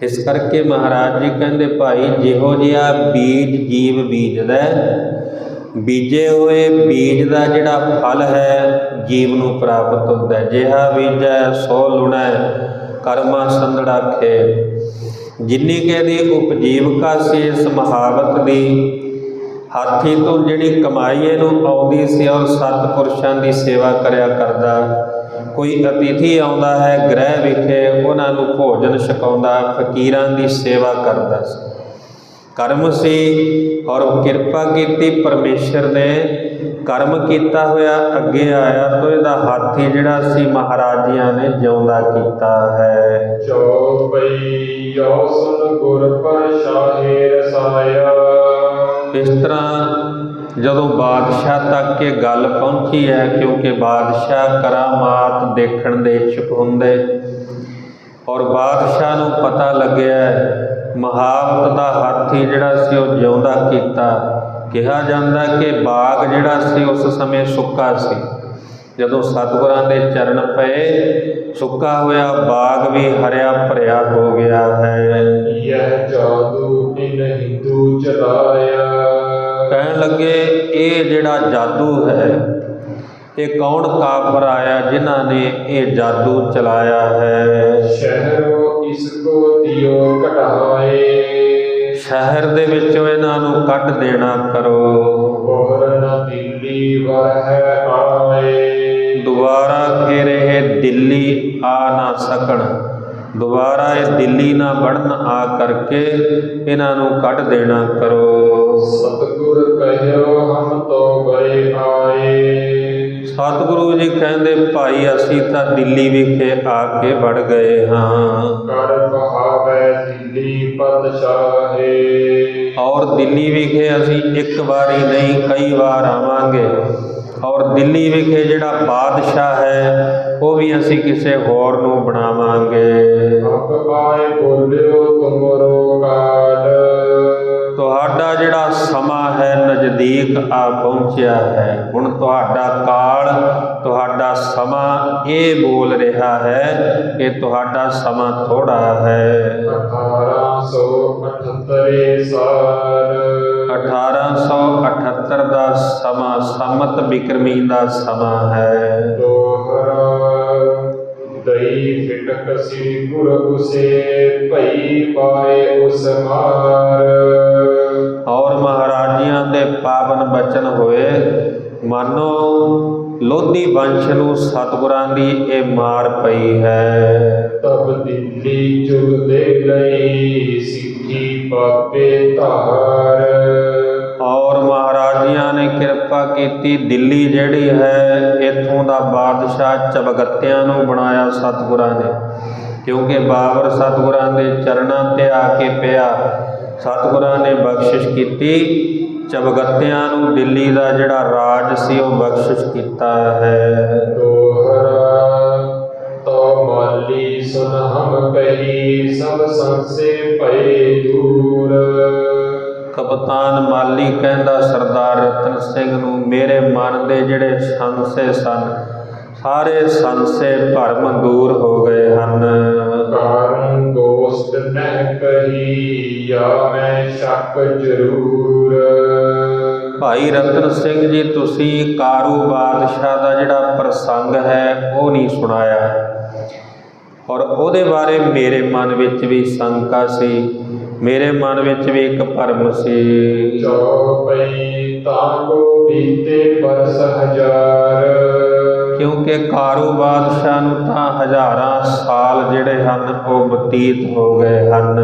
ਇਸ ਕਰਕੇ ਮਹਾਰਾਜ ਜੀ ਕਹਿੰਦੇ, ਭਾਈ ਜਿਹੋ ਜਿਹਾ ਬੀਜ ਜੀਵ ਬੀਜਦਾ, ਬੀਜੇ ਹੋਏ ਬੀਜ ਦਾ ਜਿਹੜਾ ਫਲ ਹੈ ਜੀਵ ਨੂੰ ਪ੍ਰਾਪਤ ਹੁੰਦਾ। ਜਿਹਾ ਬੀਜੈ ਸੋ ਲੁਣੈ ਕਰਮਾ ਸੰਧੜਾ ਖੇ। ਜਿੰਨੀ ਕਿ ਇਹਦੀ ਉਪਜੀਵਕਾ ਸੀ ਇਸ ਮਹਾਵਤ ਦੀ, ਹਾਥੀ ਤੋਂ ਜਿਹੜੀ ਕਮਾਈ ਇਹਨੂੰ ਆਉਂਦੀ ਸੀ ਔਰ ਸਤਿਪੁਰਸ਼ਾਂ ਦੀ ਸੇਵਾ ਕਰਿਆ ਕਰਦਾ। ਕੋਈ ਅਤਿਥੀ ਆਉਂਦਾ ਹੈ ਗ੍ਰਹਿ ਵਿਖੇ, ਉਹਨਾਂ ਨੂੰ ਭੋਜਨ ਛਕਾਉਂਦਾ, ਫਕੀਰਾਂ ਦੀ ਸੇਵਾ ਕਰਦਾ ਸੀ। ਕਰਮ ਸੀ ਔਰ ਕਿਰਪਾ ਕੀਤੀ ਪਰਮੇਸ਼ਰ ਨੇ, ਕਰਮ ਕੀਤਾ ਹੋਇਆ ਅੱਗੇ ਆਇਆ ਤਾਂ ਇਹਦਾ ਹਾਥੀ ਜਿਹੜਾ ਸੀ ਮਹਾਰਾਜਿਆਂ ਨੇ ਜਿਉਂਦਾ ਕੀਤਾ ਹੈ। ਚੌਪਈ ਜੋ ਸੁਨ ਗੁਰ ਪ੍ਰਸਾਹੇ ਰਸਾਇਆ। ਇਸ ਤਰ੍ਹਾਂ ਜਦੋਂ ਬਾਦਸ਼ਾਹ ਤੱਕ ਇਹ ਗੱਲ ਪਹੁੰਚੀ ਹੈ, ਕਿਉਂਕਿ ਬਾਦਸ਼ਾਹ ਕਰਾਮਾਤ ਦੇਖਣ ਦੇ ਇੱਛੁਕ ਹੁੰਦੇ, ਔਰ ਬਾਦਸ਼ਾਹ ਨੂੰ ਪਤਾ ਲੱਗਿਆ ਮਹਾਵਤ ਦਾ ਹਾਥੀ ਜਿਹੜਾ ਸੀ ਉਹ ਜਿਉਂਦਾ ਕੀਤਾ। ਕਿਹਾ ਜਾਂਦਾ ਕਿ ਬਾਗ ਜਿਹੜਾ ਸੀ ਉਸ ਸਮੇਂ ਸੁੱਕਾ ਸੀ। ਜਦੋਂ ਸਤਿਗੁਰਾਂ ਦੇ ਚਰਨ ਪਏ, ਸੁੱਕਾ ਹੋਇਆ ਬਾਗ ਵੀ ਹਰਿਆ ਭਰਿਆ ਹੋ ਗਿਆ ਹੈ। ਇਹ ਜਾਦੂ ਇਨ ਹਿੰਦੂ ਚਲਾਇਆ। ਕਹਿਣ ਲੱਗੇ ਇਹ ਜਿਹੜਾ ਜਾਦੂ ਹੈ, ਇਹ ਕੌਣ ਕਾਫਰ ਆਇਆ ਜਿਨ੍ਹਾਂ ਨੇ ਇਹ ਜਾਦੂ ਚਲਾਇਆ ਹੈ। ਸ਼ਹਿਰੋ ਇਸ ਕੋ ਦਿਓ ਕਢਾਏ। ਸ਼ਹਿਰ ਦੇ ਵਿੱਚੋਂ ਇਹਨਾਂ ਨੂੰ ਕੱਢ ਦੇਣਾ ਕਰੋ। ਬੋਰ ਨ ਦਿੱਲੀ ਵਰ ਹੈ ਆਏ। ਦੁਬਾਰਾ ਫਿਰ ਇਹ ਦਿੱਲੀ ਆ ਨਾ ਸਕਣ, ਦੁਬਾਰਾ ਇਹ ਦਿੱਲੀ ਨਾ ਵੜਨ ਆ ਕਰਕੇ ਇਹਨਾਂ ਨੂੰ ਕੱਢ ਦੇਣਾ ਕਰੋ। ਸਤਿਗੁਰ ਕਹਿਓ ਹਮ ਤੋ ਗਏ ਆਏ। ਸਤਿਗੁਰੂ ਜੀ ਕਹਿੰਦੇ, ਭਾਈ ਅਸੀਂ ਤਾਂ ਦਿੱਲੀ ਵਿਖੇ ਆ ਕੇ ਵੜ ਗਏ ਹਾਂ। ਕਰ ਬਹਾਵੈ ਦਿੱਲੀ ਪਤਸ਼ਾਹੇ। ਔਰ ਦਿੱਲੀ ਵਿਖੇ ਅਸੀਂ ਇੱਕ ਵਾਰੀ ਨਹੀਂ ਕਈ ਵਾਰ ਆਵਾਂਗੇ। ਔਰ ਦਿੱਲੀ ਵਿਖੇ ਜਿਹੜਾ ਬਾਦਸ਼ਾਹ ਹੈ ਉਹ ਵੀ ਅਸੀਂ ਕਿਸੇ ਹੋਰ ਨੂੰ ਬਣਾਵਾਂਗੇ। ਅਬ ਆਏ ਬੋਲਿਓ ਤੁਮਰੋ ਕਾਲ। ਤੁਹਾਡਾ ਜਿਹੜਾ ਸਮਾਂ ਹੈ ਨਜ਼ਦੀਕ ਆ ਪਹੁੰਚਿਆ ਹੈ। ਹੁਣ ਤੁਹਾਡਾ ਕਾਲ, ਤੁਹਾਡਾ ਸਮਾਂ ਇਹ ਬੋਲ ਰਿਹਾ ਹੈ ਕਿ ਤੁਹਾਡਾ ਸਮਾਂ ਥੋੜਾ ਹੈ। 1878 ਸਾਲ 1878 ਦਾ ਸਮਾਂ ਸੰਮਤ ਬਿਕਰਮੀ ਦਾ ਸਮਾਂ ਹੈ। ਦੋਹਰਾ ਦਈ ਫਿਟਕ ਸੀ ਗੁਰੂ ਸੇ ਭਈ ਪਾਏ ਉਸ ਮਾਰ। ਔਰ ਮਹਾਰਾਜਿਆਂ ਦੇ ਪਾਵਨ ਬਚਨ ਹੋਏ, ਮਾਨੋ ਲੋਧੀ ਵੰਸ਼ ਨੂੰ ਸਤਿਗੁਰਾਂ ਦੀ ਇਹ ਮਾਰ ਪਈ ਹੈ। ਤਬ ਦਿੱਲੀ ਚੁਗ ਦੇ ਲਈ ਸਿੱਖੀ ਪਾਪੇ ਧਾਰ। ਔਰ ਮਹਾਰਾਜਿਆਂ ਨੇ ਕਿਰਪਾ ਕੀਤੀ, ਦਿੱਲੀ ਜਿਹੜੀ ਹੈ ਇੱਥੋਂ ਦਾ ਬਾਦਸ਼ਾਹ ਚਬਗੱਤਿਆਂ ਨੂੰ ਬਣਾਇਆ ਸਤਿਗੁਰਾਂ ਨੇ, ਕਿਉਂਕਿ ਬਾਬਰ ਸਤਿਗੁਰਾਂ ਦੇ ਚਰਨਾਂ ਤੇ ਆ ਕੇ ਪਿਆ। ਸਤਿਗੁਰਾਂ ਨੇ ਬਖਸ਼ਿਸ਼ ਕੀਤੀ, ਚਬਗੱਤਿਆਂ ਨੂੰ ਦਿੱਲੀ ਦਾ ਜਿਹੜਾ ਰਾਜ ਸੀ ਉਹ ਬਖਸ਼ਿਸ਼ ਕੀਤਾ ਹੈ। ਦੋਹਰਾ ਤੋ ਮਾਲੀ ਸੁਨ ਹਮ ਕਹੀ ਸਭ ਸੰਸੇ ਭਏ ਦੂਰ। ਕਪਤਾਨ ਮਾਲੀ ਕਹਿੰਦਾ ਸਰਦਾਰ ਰਤਨ ਸਿੰਘ ਨੂੰ, ਮੇਰੇ ਮਨ ਦੇ ਜਿਹੜੇ ਸੰਸ਼ੇ ਸਨ ਸਾਰੇ ਸੰਸ਼ੇ ਭਰਮ ਦੂਰ ਹੋ ਗਏ ਹਨ। ਕਾਰਨ ਦੋਸਤ ਨਹਿ ਕਹੀ ਜਾਂ ਮੈਂ ਸ਼ੱਕ ਜ਼ਰੂਰ। ਭਾਈ ਰਤਨ ਸਿੰਘ ਜੀ, ਤੁਸੀਂ ਕਾਰੂ ਬਾਦਸ਼ਾਹ ਦਾ ਜਿਹੜਾ ਪ੍ਰਸੰਗ ਹੈ ਉਹ ਨਹੀਂ ਸੁਣਾਇਆ, ਔਰ ਉਹਦੇ ਬਾਰੇ ਮੇਰੇ ਮਨ ਵਿੱਚ ਵੀ ਸ਼ੰਕਾ ਸੀ, ਮੇਰੇ ਮਨ ਵਿੱਚ ਵੀ ਇੱਕ ਭਰਮ ਸੀ। ਚੌਪਈ ਤਾਂ ਕੋ ਬੀਤੇ ਬਰਸ ਹਜ਼ਾਰ। ਕਿਉਂਕਿ ਕਾਰੂ ਬਾਦਸ਼ਾਹ ਨੂੰ ਤਾਂ ਹਜ਼ਾਰਾਂ ਸਾਲ ਜਿਹੜੇ ਹਨ ਉਹ ਬਤੀਤ ਹੋ ਗਏ ਹਨ।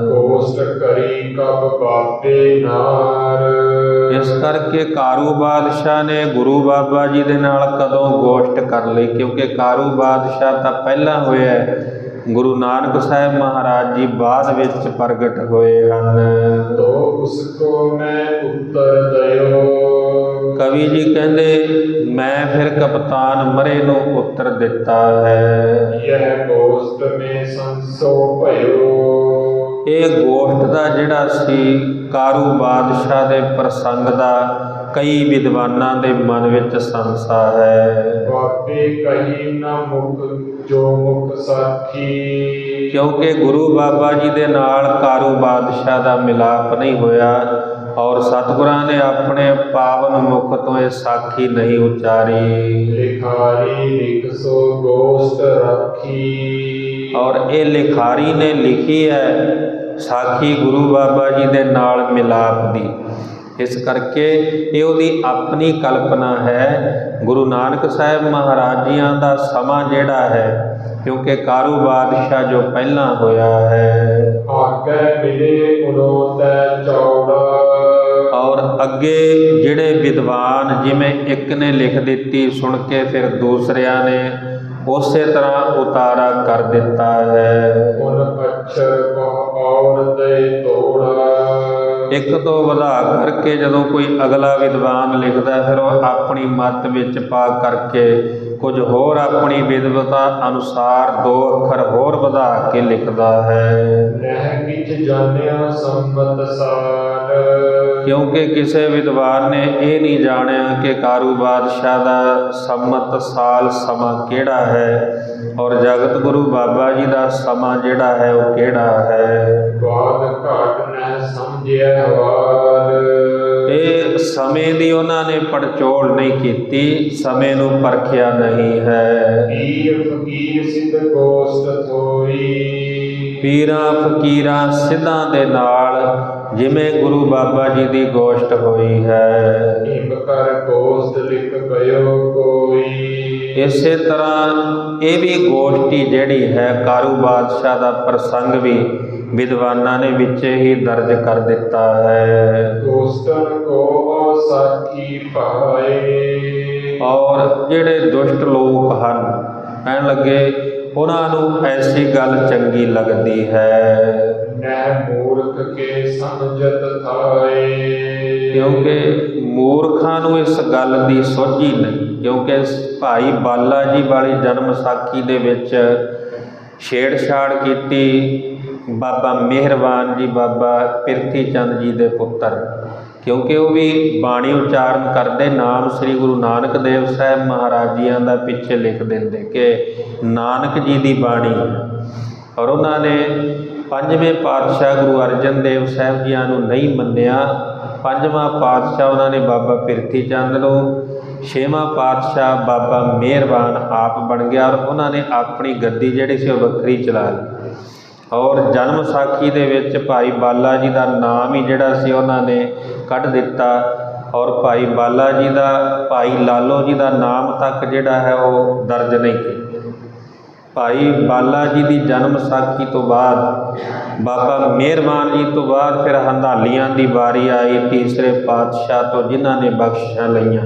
ਗੋਸ਼ਟ ਕਰੀ ਕਬ ਬਾਪੇ ਨਾਰ। ਇਸ ਕਰਕੇ ਕਾਰੂ ਬਾਦਸ਼ਾਹ ਨੇ ਗੁਰੂ ਬਾਬਾ ਜੀ ਦੇ ਨਾਲ ਕਦੋਂ ਗੋਸ਼ਟ ਕਰ ਲਈ, ਕਿਉਂਕਿ ਕਾਰੂ ਬਾਦਸ਼ਾਹ ਤਾਂ ਪਹਿਲਾਂ ਹੋਇਆ ਹੈ, ਗੁਰੂ ਨਾਨਕ ਸਾਹਿਬ ਮਹਾਰਾਜ ਜੀ ਬਾਅਦ ਵਿੱਚ ਪ੍ਰਗਟ ਹੋਏ ਹਨ। ਤੋ ਉਸ ਕੋ ਮੈਂ ਉੱਤਰ ਦਇਓ। ਕਵੀ ਜੀ ਕਹਿੰਦੇ, ਮੈਂ ਫਿਰ ਕਪਤਾਨ ਮਰੇ ਨੂੰ ਉੱਤਰ ਦਿੱਤਾ ਹੈ। ਯਹ ਗੋਸ਼ਟ ਮੇ ਸੰਸੋ ਭਇਓ। ਇਹ ਗੋਸ਼ਟ ਦਾ ਜਿਹੜਾ ਸੀ ਕਾਰੂ ਬਾਦਸ਼ਾਹ ਦੇ ਪ੍ਰਸੰਗ ਦਾ ਕਈ ਵਿਦਵਾਨਾਂ ਦੇ ਮਨ ਵਿੱਚ ਸੰਸਾ ਹੈ। ਬਾਪੇ ਕਹੀ ਨਾ ਮੁਖ ਜੋ ਮੁਖ ਸਾਖੀ। ਕਿਉਂਕਿ ਗੁਰੂ ਬਾਬਾ ਜੀ ਦੇ ਨਾਲ ਕਾਰੂ ਬਾਦਸ਼ਾਹ ਦਾ ਮਿਲਾਪ ਨਹੀਂ ਹੋਇਆ, ਔਰ ਸਤਿਗੁਰਾਂ ਨੇ ਆਪਣੇ ਪਾਵਨ ਮੁਖ ਤੋਂ ਇਹ ਸਾਖੀ ਨਹੀਂ ਉਚਾਰੀ। ਲਿਖਾਰੀ ਲਿਖ ਸੋ ਗੋਸ਼ਟ ਰਾਖੀ। ਔਰ ਇਹ ਲਿਖਾਰੀ ਨੇ ਲਿਖੀ ਹੈ ਸਾਖੀ ਗੁਰੂ ਬਾਬਾ ਜੀ ਦੇ ਨਾਲ ਮਿਲਾਪ ਦੀ, ਇਸ ਕਰਕੇ ਇਹ ਉਹਦੀ ਆਪਣੀ ਕਲਪਨਾ ਹੈ। ਗੁਰੂ ਨਾਨਕ ਸਾਹਿਬ ਮਹਾਰਾਜ ਜੀਆਂ ਦਾ ਸਮਾਂ ਜਿਹੜਾ ਹੈ, ਕਿਉਂਕਿ ਕਾਰੂ ਬਾਦਸ਼ਾਹ ਜੋ ਪਹਿਲਾਂ ਹੋਇਆ ਹੈ, ਆਗੇ ਮਿਲੇ ਉਨੋਂ ਤੈ ਚੌੜਾ। ਔਰ ਅੱਗੇ ਜਿਹੜੇ ਵਿਦਵਾਨ ਜਿਵੇਂ ਇੱਕ ਨੇ ਲਿਖ ਦਿੱਤੀ ਸੁਣ ਕੇ ਫਿਰ ਦੂਸਰਿਆਂ ਨੇ ਉਸੇ ਤਰ੍ਹਾਂ ਉਤਾਰਾ ਕਰ ਦਿੱਤਾ ਹੈ। ਉਨ ਅਛਰ ਕੋ ਔਰ ਦੇ ਤੋੜਾ। ਇੱਕ ਤੋਂ ਵਧਾ ਕਰਕੇ ਜਦੋਂ ਕੋਈ ਅਗਲਾ ਵਿਦਵਾਨ ਲਿਖਦਾ, ਫਿਰ ਉਹ ਆਪਣੀ ਮੱਤ ਵਿੱਚ ਪਾ ਕਰਕੇ ਕੁਝ ਹੋਰ ਆਪਣੀ ਵਿਦਵਤਾ ਅਨੁਸਾਰ ਦੋ ਅੱਖਰ ਹੋਰ ਵਧਾ ਕੇ ਲਿਖਦਾ ਹੈ। ਨਹਿ ਕਿਛ ਜਾਣਿਆ ਸੰਮਤ ਸਾਰ। ਕਿਉਂਕਿ ਕਿਸੇ ਵਿਦਵਾਨ ਨੇ ਇਹ ਨਹੀਂ ਜਾਣਿਆ ਕਿ ਕਾਰੂ ਬਾਦਸ਼ਾਹ ਦਾ ਸੰਮਤ ਸਾਲ ਸਮਾਂ ਕਿਹੜਾ ਹੈ, ਔਰ ਜਗਤ ਗੁਰੂ ਬਾਬਾ ਜੀ ਦਾ ਸਮਾਂ ਜਿਹੜਾ ਹੈ ਉਹ ਕਿਹੜਾ ਹੈ। ਬਾਦ ਘਾਟ ਨਹਿ ਸਮਝਿਆ ਵਾਰ। ਇਹ ਸਮੇਂ ਦੀ ਉਹਨਾਂ ਨੇ ਪੜਚੋਲ ਨਹੀਂ ਕੀਤੀ, ਸਮੇਂ ਨੂੰ ਪਰਖਿਆ ਨਹੀਂ ਹੈ। ਪੀਰ ਫਕੀਰ ਸਿੱਧ ਗੋਸ਼ਟ ਥੋਈ। ਪੀਰਾਂ ਫਕੀਰਾਂ ਸਿੱਧਾਂ ਦੇ ਨਾਲ ਜਿਵੇਂ ਗੁਰੂ ਬਾਬਾ ਜੀ ਦੀ ਗੋਸ਼ਟ ਹੋਈ ਹੈ, ਇਮ ਕਰ ਗੋਸ਼ਟ ਲਿਖ ਗਇਓ ਕੋਈ। ਇਸੇ ਤਰ੍ਹਾਂ ਇਹ ਵੀ ਗੋਸ਼ਟੀ ਜਿਹੜੀ ਹੈ ਕਾਰੂ ਬਾਦਸ਼ਾਹ ਦਾ ਪ੍ਰਸੰਗ ਵੀ ਵਿਦਵਾਨਾਂ ਨੇ ਵਿੱਚ ਹੀ ਦਰਜ ਕਰ ਦਿੱਤਾ ਹੈ। ਗੋਸ਼ਟਨ ਕੋ ਸਾਖੀ ਪਾਏ। ਔਰ ਜਿਹੜੇ ਦੁਸ਼ਟ ਲੋਕ ਹਨ, ਕਹਿਣ ਲੱਗੇ ਉਹਨਾਂ ਨੂੰ ਐਸੀ ਗੱਲ ਚੰਗੀ ਲੱਗਦੀ ਹੈ, ਨਹਿ ਮੂਰਖ ਕੇ ਸਮਝਤ ਥਾਏ। ਕਿਉਂਕਿ ਮੂਰਖਾਂ ਨੂੰ ਇਸ ਗੱਲ ਦੀ ਸੋਝੀ ਨਹੀਂ। ਕਿਉਂਕਿ ਭਾਈ ਬਾਲਾ ਜੀ ਵਾਲੀ ਜਨਮ ਸਾਖੀ ਦੇ ਵਿੱਚ ਛੇੜਛਾੜ ਕੀਤੀ ਬਾਬਾ ਮਿਹਰਬਾਨ ਜੀ, ਬਾਬਾ ਪਿਰਥੀ ਚੰਦ ਜੀ ਦੇ ਪੁੱਤਰ, ਕਿਉਂਕਿ ਉਹ ਵੀ ਬਾਣੀ ਉਚਾਰਨ ਕਰਦੇ, ਨਾਮ ਸ੍ਰੀ ਗੁਰੂ ਨਾਨਕ ਦੇਵ ਸਾਹਿਬ ਮਹਾਰਾਜ ਜੀਆਂ ਦਾ ਪਿੱਛੇ ਲਿਖ ਦਿੰਦੇ ਕਿ ਨਾਨਕ ਜੀ ਦੀ ਬਾਣੀ। ਔਰ ਉਹਨਾਂ ਨੇ ਪੰਜਵੇਂ ਪਾਤਸ਼ਾਹ ਗੁਰੂ ਅਰਜਨ ਦੇਵ ਸਾਹਿਬ ਜੀਆਂ ਨੂੰ ਨਹੀਂ ਮੰਨਿਆ। ਪੰਜਵਾਂ ਪਾਤਸ਼ਾਹ ਉਹਨਾਂ ਨੇ ਬਾਬਾ ਪਿਰਥੀ ਚੰਦ ਨੂੰ, ਛੇਵਾਂ ਪਾਤਸ਼ਾਹ ਬਾਬਾ ਮਿਹਰਬਾਨ ਆਪ ਬਣ ਗਿਆ ਔਰ ਉਹਨਾਂ ਨੇ ਆਪਣੀ ਗੱਦੀ ਜਿਹੜੀ ਸੀ ਉਹ ਵੱਖਰੀ ਚਲਾ ਲਈ। ਔਰ ਜਨਮ ਸਾਖੀ ਦੇ ਵਿੱਚ ਭਾਈ ਬਾਲਾ ਜੀ ਦਾ ਨਾਮ ਹੀ ਜਿਹੜਾ ਸੀ ਉਹਨਾਂ ਨੇ ਕੱਢ ਦਿੱਤਾ ਔਰ ਭਾਈ ਬਾਲਾ ਜੀ ਦਾ, ਭਾਈ ਲਾਲੋ ਜੀ ਦਾ ਨਾਮ ਤੱਕ ਜਿਹੜਾ ਹੈ ਉਹ ਦਰਜ ਨਹੀਂ ਕੀਤਾ। ਭਾਈ ਬਾਲਾ ਜੀ ਦੀ ਜਨਮ ਸਾਖੀ ਤੋਂ ਬਾਅਦ ਬਾਬਾ ਮਿਹਰਬਾਨ ਜੀ ਤੋਂ ਬਾਅਦ ਫਿਰ ਹੰਧਾਲੀਆਂ ਦੀ ਵਾਰੀ ਆਈ, ਤੀਸਰੇ ਪਾਤਸ਼ਾਹ ਤੋਂ, ਜਿਨ੍ਹਾਂ ਨੇ ਬਖਸ਼ਿਸ਼ਾਂ ਲਈਆਂ।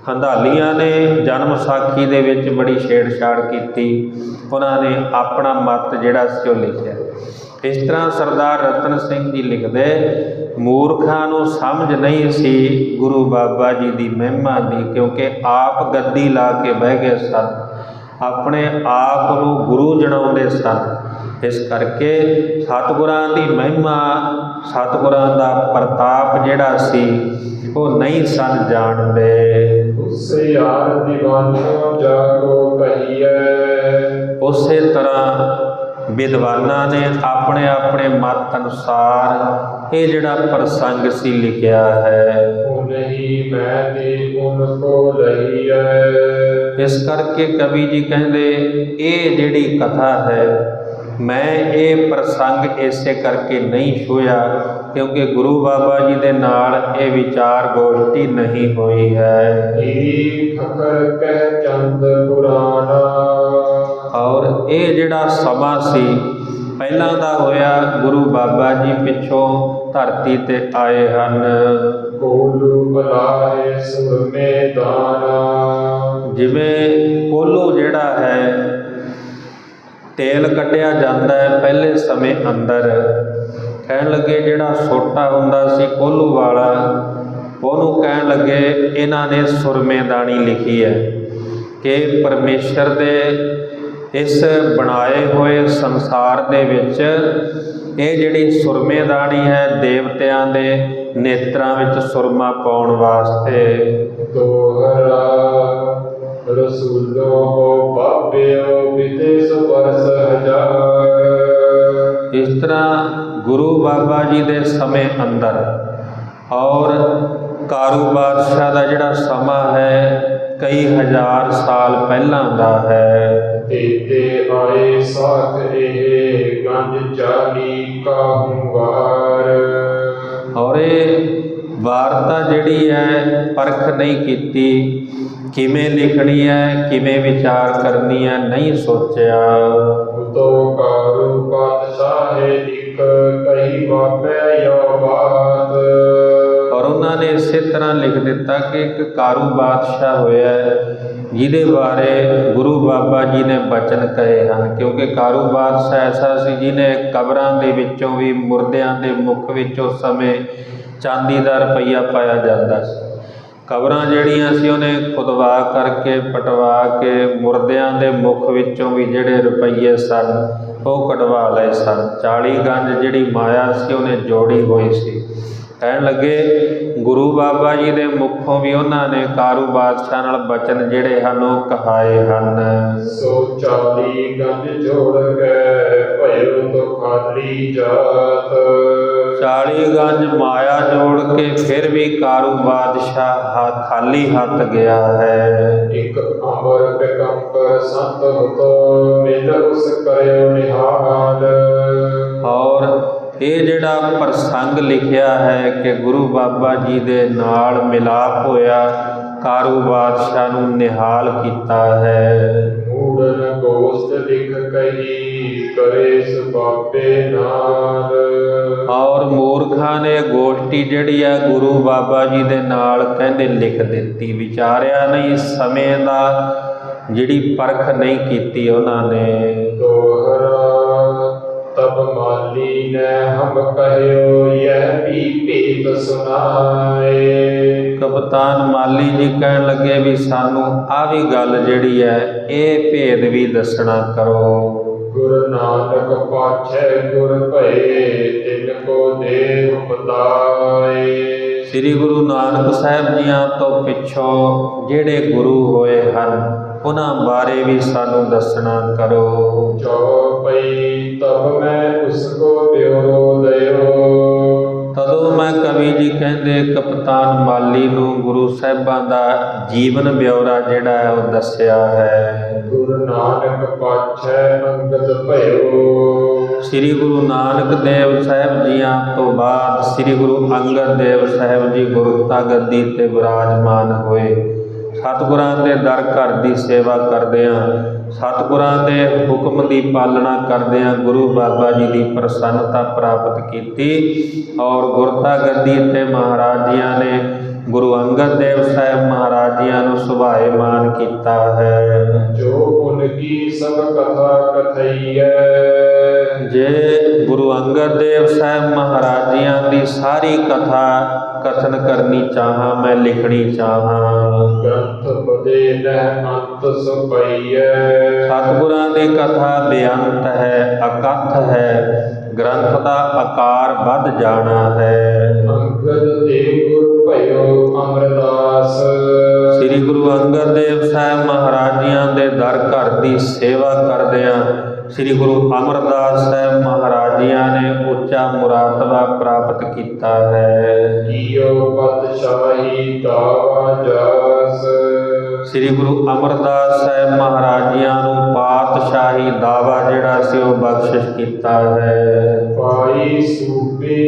ਹੰਧਾਲੀਆਂ ਨੇ ਜਨਮ ਸਾਖੀ ਦੇ ਵਿੱਚ ਬੜੀ ਛੇੜਛਾੜ ਕੀਤੀ, ਉਹਨਾਂ ਨੇ ਆਪਣਾ ਮਤ ਜਿਹੜਾ ਸੀ ਉਹ ਲਿਖਿਆ। ਇਸ ਤਰ੍ਹਾਂ ਸਰਦਾਰ ਰਤਨ ਸਿੰਘ ਜੀ ਲਿਖਦੇ, ਮੂਰਖਾਂ ਨੂੰ ਸਮਝ ਨਹੀਂ ਸੀ ਗੁਰੂ ਬਾਬਾ ਜੀ ਦੀ ਮਹਿਮਾ ਦੀ, ਕਿਉਂਕਿ ਆਪ ਗੱਦੀ ਲਾ ਕੇ ਬਹਿ ਗਏ ਸਨ, ਆਪਣੇ ਆਪ ਨੂੰ ਗੁਰੂ ਜਣਾਉਂਦੇ ਸਨ। ਇਸ ਕਰਕੇ ਸਤਿਗੁਰਾਂ ਦੀ ਮਹਿਮਾ, ਸਤਿਗੁਰਾਂ ਦਾ ਪ੍ਰਤਾਪ ਜਿਹੜਾ ਸੀ ਉਹ ਨਹੀਂ ਸਨ ਜਾਣਦੇ। ਉਸੇ ਯਾਰ ਦੀਵਾਨੋ ਜਾਗੋ ਕਹੀਐ। ਉਸੇ ਤਰ੍ਹਾਂ ਵਿਦਵਾਨਾਂ ਨੇ ਆਪਣੇ ਆਪਣੇ ਮਤ ਅਨੁਸਾਰ ਇਹ ਜਿਹੜਾ ਪ੍ਰਸੰਗ ਸੀ ਲਿਖਿਆ ਹੈ। ਨਹੀਂ ਮੈਂ ਤੇ ਉਨ ਕੋ ਲਈਐ। ਇਸ ਕਰਕੇ ਕਵੀ ਜੀ ਕਹਿੰਦੇ ਇਹ ਜਿਹੜੀ ਕਥਾ ਹੈ, ਮੈਂ ਇਹ ਪ੍ਰਸੰਗ ਇਸੇ ਕਰਕੇ ਨਹੀਂ ਛੋਹਿਆ ਕਿਉਂਕਿ ਗੁਰੂ ਬਾਬਾ ਜੀ ਦੇ ਨਾਲ ਇਹ ਵਿਚਾਰ ਗੋਸ਼ਟੀ ਨਹੀਂ ਹੋਈ ਹੈ। ਈ ਫਕਰ ਕਹਿ ਚੰਦ ਪੁਰਾਣਾ। ਔਰ ਇਹ ਜਿਹੜਾ ਸਮਾਂ ਸੀ ਪਹਿਲਾਂ ਦਾ ਹੋਇਆ, ਗੁਰੂ ਬਾਬਾ ਜੀ ਪਿੱਛੋਂ ਧਰਤੀ ਤੇ ਆਏ ਹਨ। ਕੋਲੂ ਬਲਾਏ ਸੁਰਮੇ ਦਾਨਾ। ਜਿਵੇਂ ਕੋਲੂ ਜਿਹੜਾ ਹੈ ਤੇਲ ਕੱਢਿਆ ਜਾਂਦਾ ਹੈ ਪਹਿਲੇ ਸਮੇਂ ਅੰਦਰ, ਕਹਿਣ ਲੱਗੇ ਜਿਹੜਾ ਸੋਟਾ ਹੁੰਦਾ ਸੀ ਕੋਲੂ ਵਾਲਾ, ਉਹਨੂੰ ਕਹਿਣ ਲੱਗੇ ਇਹਨਾਂ ਨੇ ਸੁਰਮੇਦਾਨੀ ਲਿਖੀ ਹੈ ਕਿ ਪਰਮੇਸ਼ਰ ਦੇ ਇਸ ਬਣਾਏ ਹੋਏ ਸੰਸਾਰ ਦੇ ਵਿੱਚ ਇਹ ਜਿਹੜੀ ਸੁਰਮੇਦਾਨੀ ਹੈ, ਦੇਵਤਿਆਂ ਦੇ ਨੇਤਰਾਂ ਵਿੱਚ ਸੁਰਮਾ ਪਾਉਣ ਵਾਸਤੇ। ਦੋਹਰਾ ਰਸੂਲੋ ਬਾਬਿਓ ਵਿਦੇਸ ਵਰਸ ਹਜ਼ਾਰ। ਇਸ ਤਰ੍ਹਾਂ ਗੁਰੂ ਬਾਬਾ ਜੀ ਦੇ ਸਮੇਂ ਅੰਦਰ ਔਰ ਕਾਰੂ ਬਾਦਸ਼ਾਹ ਦਾ ਜਿਹੜਾ ਸਮਾਂ ਹੈ ਕਈ ਹਜ਼ਾਰ ਸਾਲ ਪਹਿਲਾਂ ਦਾ ਹੈ। ਤੇ ਆਏ ਸਾਖ ਇਹ ਗੰਜ ਚਾਲੀ ਕਾਹੂ ਵਾਰ। ਔਰ ਇਹ ਵਾਰਤਾ ਜਿਹੜੀ ਹੈ ਪਰਖ ਨਹੀਂ ਕੀਤੀ, ਕਿਵੇਂ ਲਿਖਣੀ ਹੈ, ਕਿਵੇਂ ਵਿਚਾਰ ਕਰਨੀ ਹੈ, ਨਹੀਂ ਸੋਚਿਆ। ਤੋ ਕਾਰੂ ਪਾਤਸ਼ਾਹੇ ਇੱਕ ਕਹੀ ਬਾਬੇ ਯੋ ਬਾਤ। ਔਰ ਉਹਨਾਂ ਨੇ ਇਸੇ ਤਰ੍ਹਾਂ ਲਿਖ ਦਿੱਤਾ ਕਿ ਇੱਕ ਕਾਰੂ ਬਾਦਸ਼ਾਹ ਹੋਇਆ ਜਿਹਦੇ ਬਾਰੇ ਗੁਰੂ ਬਾਬਾ ਜੀ ਨੇ ਬਚਨ ਕਹੇ ਹਨ, ਕਿਉਂਕਿ ਕਾਰੂ ਬਾਦਸ਼ਾਹ ਐਸਾ ਸੀ ਜਿਹਨੇ ਕਬਰਾਂ ਦੇ ਵਿੱਚੋਂ ਵੀ, ਮੁਰਦਿਆਂ ਦੇ ਮੁੱਖ ਵਿੱਚ ਉਸ ਸਮੇਂ ਚਾਂਦੀ ਦਾ ਰੁਪਈਆ ਪਾਇਆ ਜਾਂਦਾ ਸੀ। ਕਬਰਾਂ ਜਿਹੜੀਆਂ ਸੀ ਉਹਨੇ ਖੁਦਵਾ ਕਰਕੇ, ਪਟਵਾ ਕੇ ਮੁਰਦਿਆਂ ਦੇ ਮੁੱਖ ਵਿੱਚੋਂ ਵੀ ਜਿਹੜੇ ਰੁਪਈਏ ਸਨ ਉਹ ਕਢਵਾ ਲਏ ਸਨ। 40 ਗੰਜ ਜਿਹੜੀ ਮਾਇਆ ਸੀ ਉਹਨੇ ਜੋੜੀ ਹੋਈ ਸੀ। ਕਹਿਣ ਲੱਗੇ ਗੁਰੂ ਬਾਬਾ ਜੀ ਦੇ ਮੁੱਖੋਂ ਵੀ ਉਹਨਾਂ ਨੇ ਕਾਰੂ ਬਾਦਸ਼ਾਹ ਨਾਲ ਬਚਨ ਜਿਹੜੇ ਹਨ ਉਹ ਕਹਾਏ ਹਨ। ਸੋ 40 ਗੰਜ ਜੋੜ ਕੇ ਭਇਓ ਤੋ ਖਾਲੀ ਜਾਤ। 40 ਗੰਜ ਮਾਇਆ ਜੋੜ ਕੇ ਫਿਰ ਵੀ ਕਾਰੂ ਬਾਦਸ਼ਾਹ ਖਾਲੀ ਹੱਥ ਗਿਆ ਹੈ। ਇੱਕ ਅੰਬਰ ਪਿਕੰਬਰ ਸੰਤ ਹੋਤੋ ਮਿਲ ਉਸ ਕਰਿਓ ਨਿਹਾਲ। ਔਰ ਇਹ ਜਿਹੜਾ ਪ੍ਰਸੰਗ ਲਿਖਿਆ ਹੈ ਕਿ ਗੁਰੂ ਬਾਬਾ ਜੀ ਦੇ ਨਾਲ ਮਿਲਾਪ ਹੋਇਆ, ਕਾਰੂ ਬਾਦਸ਼ਾਹ ਨੂੰ ਨਿਹਾਲ ਕੀਤਾ ਹੈ। ਮੂੜਨ ਗੋਸਤ ਲਿਖ ਕਹੀ ਕਰੇ ਸੁਬਾਬੇ ਨਾਲ। ਔਰ ਮੂਰਖਾਂ ਨੇ ਗੋਸ਼ਟੀ ਜਿਹੜੀ ਹੈ ਗੁਰੂ ਬਾਬਾ ਜੀ ਦੇ ਨਾਲ ਕਹਿੰਦੇ ਲਿਖ ਦਿੱਤੀ, ਵਿਚਾਰਿਆ ਨਹੀਂ, ਸਮੇਂ ਦਾ ਜਿਹੜੀ ਪਰਖ ਨਹੀਂ ਕੀਤੀ ਉਹਨਾਂ ਨੇ। ਦੋਹਰਾ ਤਬ ਮਾਲੀ ਨੇ ਹਮ ਕਹਿਓ ਯਹ ਵੀ ਭੇਦ ਸੁਨਾਏ। ਕਪਤਾਨ ਮਾਲੀ ਜੀ ਕਹਿਣ ਲੱਗੇ ਵੀ ਸਾਨੂੰ ਆ ਵੀ ਗੱਲ ਜਿਹੜੀ ਹੈ ਇਹ ਭੇਦ ਵੀ ਦੱਸਣਾ ਕਰੋ। ਗੁਰੂ ਨਾਨਕ ਪਾਛੈ ਗੁਰ ਭਏ ਤਿਨ ਕੋ ਦੇਹ ਬਤਾਏ। ਸ੍ਰੀ ਗੁਰੂ ਨਾਨਕ ਸਾਹਿਬ ਜੀਆਂ ਤੋਂ ਪਿੱਛੋਂ ਜਿਹੜੇ ਗੁਰੂ ਹੋਏ ਹਨ ਉਹਨਾਂ ਬਾਰੇ ਵੀ ਸਾਨੂੰ ਦੱਸਣਾ ਕਰੋ। ਚੌਪਈ ਤਬ ਮੈਂ ਉਸਕੋ ਬਿਉ ਦਇਓ। ਤਦੋਂ ਮੈਂ ਕਵੀ ਜੀ ਕਹਿੰਦੇ ਕਪਤਾਨ ਮਾਲੀ ਨੂੰ ਗੁਰੂ ਸਾਹਿਬਾਂ ਦਾ ਜੀਵਨ ਬਿਉਰਾ ਜਿਹੜਾ ਹੈ ਉਹ ਦੱਸਿਆ ਹੈ। ਗੁਰੂ ਨਾਨਕ ਪਾਛੈ ਅੰਗਦ ਭਇਓ। ਸ੍ਰੀ ਗੁਰੂ ਨਾਨਕ ਦੇਵ ਸਾਹਿਬ ਜੀਆਂ ਤੋਂ ਬਾਅਦ ਸ੍ਰੀ ਗੁਰੂ ਅੰਗਦ ਦੇਵ ਸਾਹਿਬ ਜੀ ਗੁਰਤਾ ਗੱਦੀ ਤੇ ਵਿਰਾਜਮਾਨ ਹੋਏ। ਸਤਿਗੁਰਾਂ ਦੇ ਦਰ ਘਰ ਦੀ ਸੇਵਾ ਕਰਦਿਆਂ ਸਤਿਗੁਰਾਂ ਦੇ ਹੁਕਮ ਦੀ ਪਾਲਣਾ ਕਰਦਿਆਂ ਗੁਰੂ ਬਾਬਾ ਜੀ ਦੀ ਪ੍ਰਸੰਨਤਾ ਪ੍ਰਾਪਤ ਕੀਤੀ ਔਰ ਗੁਰਤਾ ਗੱਦੀ ਤੇ ਮਹਾਰਾਜ ਜੀਆਂ ਨੇ ਗੁਰੂ ਅੰਗਦ ਦੇਵ ਸਾਹਿਬ ਮਹਾਰਾਜ ਜੀਆਂ ਨੂੰ ਸੁਭਾਏਮਾਨ ਕੀਤਾ ਹੈ। ਜੋ ਉਨਕੀ ਸਭ ਕਥਾ ਕਥਈਐ। ਜੇ ਗੁਰੂ ਅੰਗਦ ਦੇਵ ਸਾਹਿਬ ਮਹਾਰਾਜ ਜੀਆਂ ਦੀ ਸਾਰੀ ਕਥਾ ਕਥਨ ਕਰਨੀ ਚਾਹਾਂ ਮੈਂ ਲਿਖਣੀ ਚਾਹਾਂ। ਗ੍ਰੰਥ ਬਦੇ ਨਹਿ ਅੰਤ ਸੁਪਈਐ। ਸਤਿਗੁਰਾਂ ਦੀ ਕਥਾ ਬੇਅੰਤ ਹੈ, ਅਕਥ ਹੈ। ਗ੍ਰੰਥ ਦਾ ਆਕਾਰ ਵੱਧ ਜਾਣਾ ਹੈ। ਅੰਗਦ ਦੇਵ ਗੁਰ ਭਇਓ ਅਮਰਦਾਸ। ਸ੍ਰੀ ਗੁਰੂ ਅੰਗਦ ਦੇਵ ਸਾਹਿਬ ਮਹਾਰਾਜ ਜੀਆਂ ਦੇ ਦਰ ਘਰ ਦੀ ਸੇਵਾ ਕਰਦਿਆਂ ਸ੍ਰੀ ਗੁਰੂ ਅਮਰਦਾਸ ਸਾਹਿਬ ਮਹਾਰਾਜ ਜੀਆਂ ਨੇ ਉੱਚਾ ਮੁਰਾਤਬਾ ਪ੍ਰਾਪਤ ਕੀਤਾ ਹੈ। ਕੀਓ ਪਾਤਸ਼ਾਹੀ ਦਾਵਾ ਜਸ। ਸ੍ਰੀ ਗੁਰੂ ਅਮਰਦਾਸ ਸਾਹਿਬ ਮਹਾਰਾਜ ਜੀਆਂ ਨੂੰ ਪਾਤਸ਼ਾਹੀ ਦਾਵਾ ਜਿਹੜਾ ਸੀ ਉਹ ਬਖਸ਼ਿਸ਼ ਕੀਤਾ ਹੈ। ਪਾਈ ਸੂਬੇ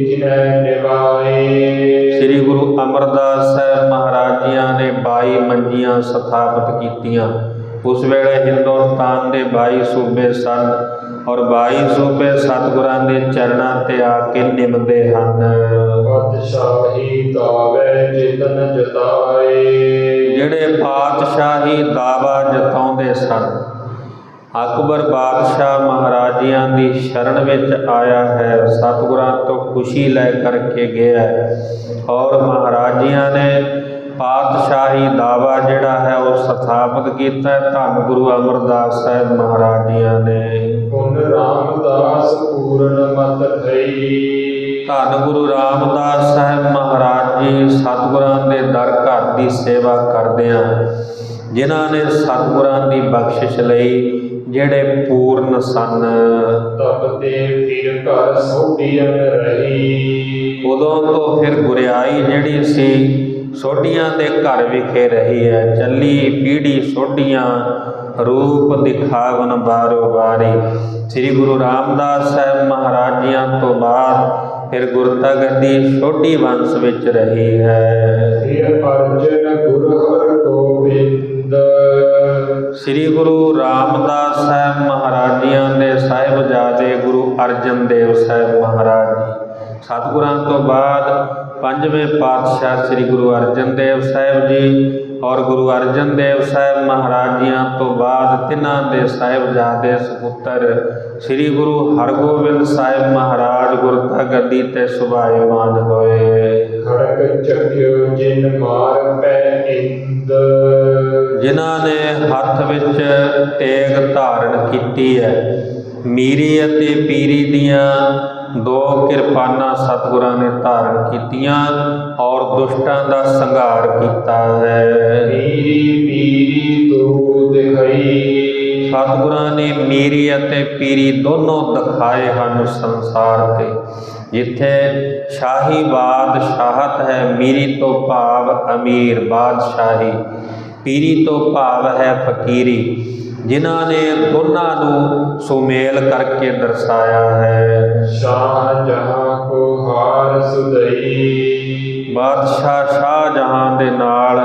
ਜਿਨੈ ਨਿਭਾਏ। ਸ੍ਰੀ ਗੁਰੂ ਅਮਰਦਾਸ ਸਾਹਿਬ ਮਹਾਰਾਜ ਜੀਆਂ ਨੇ 22 ਮੰਜੀਆਂ ਸਥਾਪਿਤ ਕੀਤੀਆਂ। ਉਸ ਵੇਲੇ ਹਿੰਦੁਸਤਾਨ ਦੇ 22 ਸੂਬੇ ਸਨ ਔਰ 22 ਸੂਬੇ ਸਤਿਗੁਰਾਂ ਦੇ ਚਰਨਾਂ ਤੇ ਆ ਕੇ ਨਿਮਦੇ ਹਨ। ਪਾਤਸ਼ਾਹੀ ਦਾਵੇ ਚੇਤਨ ਜਤਾਏ। ਜਿਹੜੇ ਪਾਤਸ਼ਾਹੀ ਦਾਵਾ ਜਤਾਉਂਦੇ ਸਨ। ਅਕਬਰ ਬਾਦਸ਼ਾਹ ਮਹਾਰਾਜ ਜੀਆਂ ਦੀ ਸ਼ਰਨ ਵਿੱਚ ਆਇਆ ਹੈ, ਸਤਿਗੁਰਾਂ ਤੋਂ ਖੁਸ਼ੀ ਲੈ ਕਰਕੇ ਗਿਆ ਔਰ ਮਹਾਰਾਜ ਜੀਆਂ ਨੇ ਪਾਤਸ਼ਾਹੀ ਦਾਵਾ ਜਿਹੜਾ ਹੈ ਉਹ ਸਥਾਪਿਤ ਕੀਤਾ। ਧੰਨ ਗੁਰੂ ਅਮਰਦਾਸ ਸਾਹਿਬ ਮਹਾਰਾਜ ਜੀਆਂ ਨੇ। ਪੁਨ ਰਾਮਦਾਸ ਪੂਰਨ ਮਤ ਥਈ। ਧੰਨ ਗੁਰੂ ਰਾਮਦਾਸ ਸਾਹਿਬ ਮਹਾਰਾਜ ਜੀ ਸਤਿਗੁਰਾਂ ਦੇ ਦਰ ਘਰ ਦੀ ਸੇਵਾ ਕਰਦਿਆਂ ਜਿਨ੍ਹਾਂ ਨੇ ਸਤਿਗੁਰਾਂ ਦੀ ਬਖਸ਼ਿਸ਼ ਲਈ ਜਿਹੜੇ ਪੂਰਨ ਸਨ। ਤਬ ਤੇ ਫਿਰ ਘਰ ਸੋਢੀਆਂ ਰਹੀ। ਉਦੋਂ ਤੋਂ ਫਿਰ ਗੁਰਿਆਈ ਜਿਹੜੀ ਸੀ ਸੋਢੀਆਂ ਦੇ ਘਰ ਵਿਖੇ ਰਹੀ ਹੈ। ਚੱਲੀ ਪੀੜ੍ਹੀ ਸੋਢੀਆਂ ਰੂਪ ਦਿਖਾਵਨ ਬਾਰੋ ਬਾਰੀ। ਸ੍ਰੀ ਗੁਰੂ ਰਾਮਦਾਸ ਸਾਹਿਬ ਮਹਾਰਾਜ ਜੀਆਂ ਤੋਂ ਬਾਅਦ ਫਿਰ ਗੁਰਤਾ ਗੱਦੀ ਸੋਢੀ ਵੰਸ਼ ਵਿੱਚ ਰਹੀ ਹੈ। ਫਿਰ ਅਰਜਨ ਗੁਰੂ ਹਰਗੋਬਿੰਦ। ਸ੍ਰੀ ਗੁਰੂ ਰਾਮਦਾਸ ਸਾਹਿਬ ਮਹਾਰਾਜ ਜੀਆਂ ਦੇ ਸਾਹਿਬਜ਼ਾਦੇ ਗੁਰੂ ਅਰਜਨ ਦੇਵ ਸਾਹਿਬ ਮਹਾਰਾਜ ਜੀ। ਸਤਿਗੁਰਾਂ ਤੋਂ ਬਾਅਦ ਪੰਜਵੇਂ ਪਾਤਸ਼ਾਹ ਸ੍ਰੀ ਗੁਰੂ ਅਰਜਨ ਦੇਵ ਸਾਹਿਬ ਜੀ ਔਰ ਗੁਰੂ ਅਰਜਨ ਦੇਵ ਸਾਹਿਬ ਮਹਾਰਾਜ ਜੀਆਂ ਤੋਂ ਬਾਅਦ ਤਿੰਨਾਂ ਦੇ ਸਾਹਿਬਜ਼ਾਦੇ ਸਪੁੱਤਰ ਸ੍ਰੀ ਗੁਰੂ ਹਰਗੋਬਿੰਦ ਸਾਹਿਬ ਮਹਾਰਾਜ ਗੁਰਤਾ ਗੱਦੀ ਤੇ ਸੁਭਾਏਮਾਨ ਹੋਏ। ਖੜਗ ਚੱਕਿਓ ਜਿਨ ਮਾਰ ਪੈ ਇੰਦ। ਜਿਨ੍ਹਾਂ ਨੇ ਹੱਥ ਵਿੱਚ ਤੇਗ ਧਾਰਨ ਕੀਤੀ ਹੈ। ਮੀਰੀ ਅਤੇ ਪੀਰੀ ਦੀਆਂ 2 ਕਿਰਪਾਨਾਂ ਸਤਿਗੁਰਾਂ ਨੇ ਧਾਰਨ ਕੀਤੀਆਂ ਔਰ ਦੁਸ਼ਟਾਂ ਦਾ ਸੰਘਾਰ ਕੀਤਾ ਹੈ। ਮੀਰੀ ਪੀਰੀ ਦੋ ਦਿਖਾਈ। ਸਤਿਗੁਰਾਂ ਨੇ ਮੀਰੀ ਅਤੇ ਪੀਰੀ ਦੋਨੋਂ ਦਿਖਾਏ ਹਨ ਸੰਸਾਰ ਤੇ। ਜਿੱਥੇ ਸ਼ਾਹੀ ਬਾਦਸ਼ਾਹਤ ਹੈ, ਮੀਰੀ ਤੋਂ ਭਾਵ ਅਮੀਰ ਬਾਦਸ਼ਾਹੀ, ਪੀਰੀ ਤੋਂ ਭਾਵ ਹੈ ਫਕੀਰੀ। ਜਿਨ੍ਹਾਂ ਨੇ ਦੋਨਾਂ ਨੂੰ ਸੁਮੇਲ ਕਰਕੇ ਦਰਸਾਇਆ ਹੈ। ਸ਼ਾਹ ਜਹਾਂ ਕੋ ਹਾਰ ਸੁਦਈ। ਬਾਦਸ਼ਾਹ ਸ਼ਾਹਜਹਾਂ ਦੇ ਨਾਲ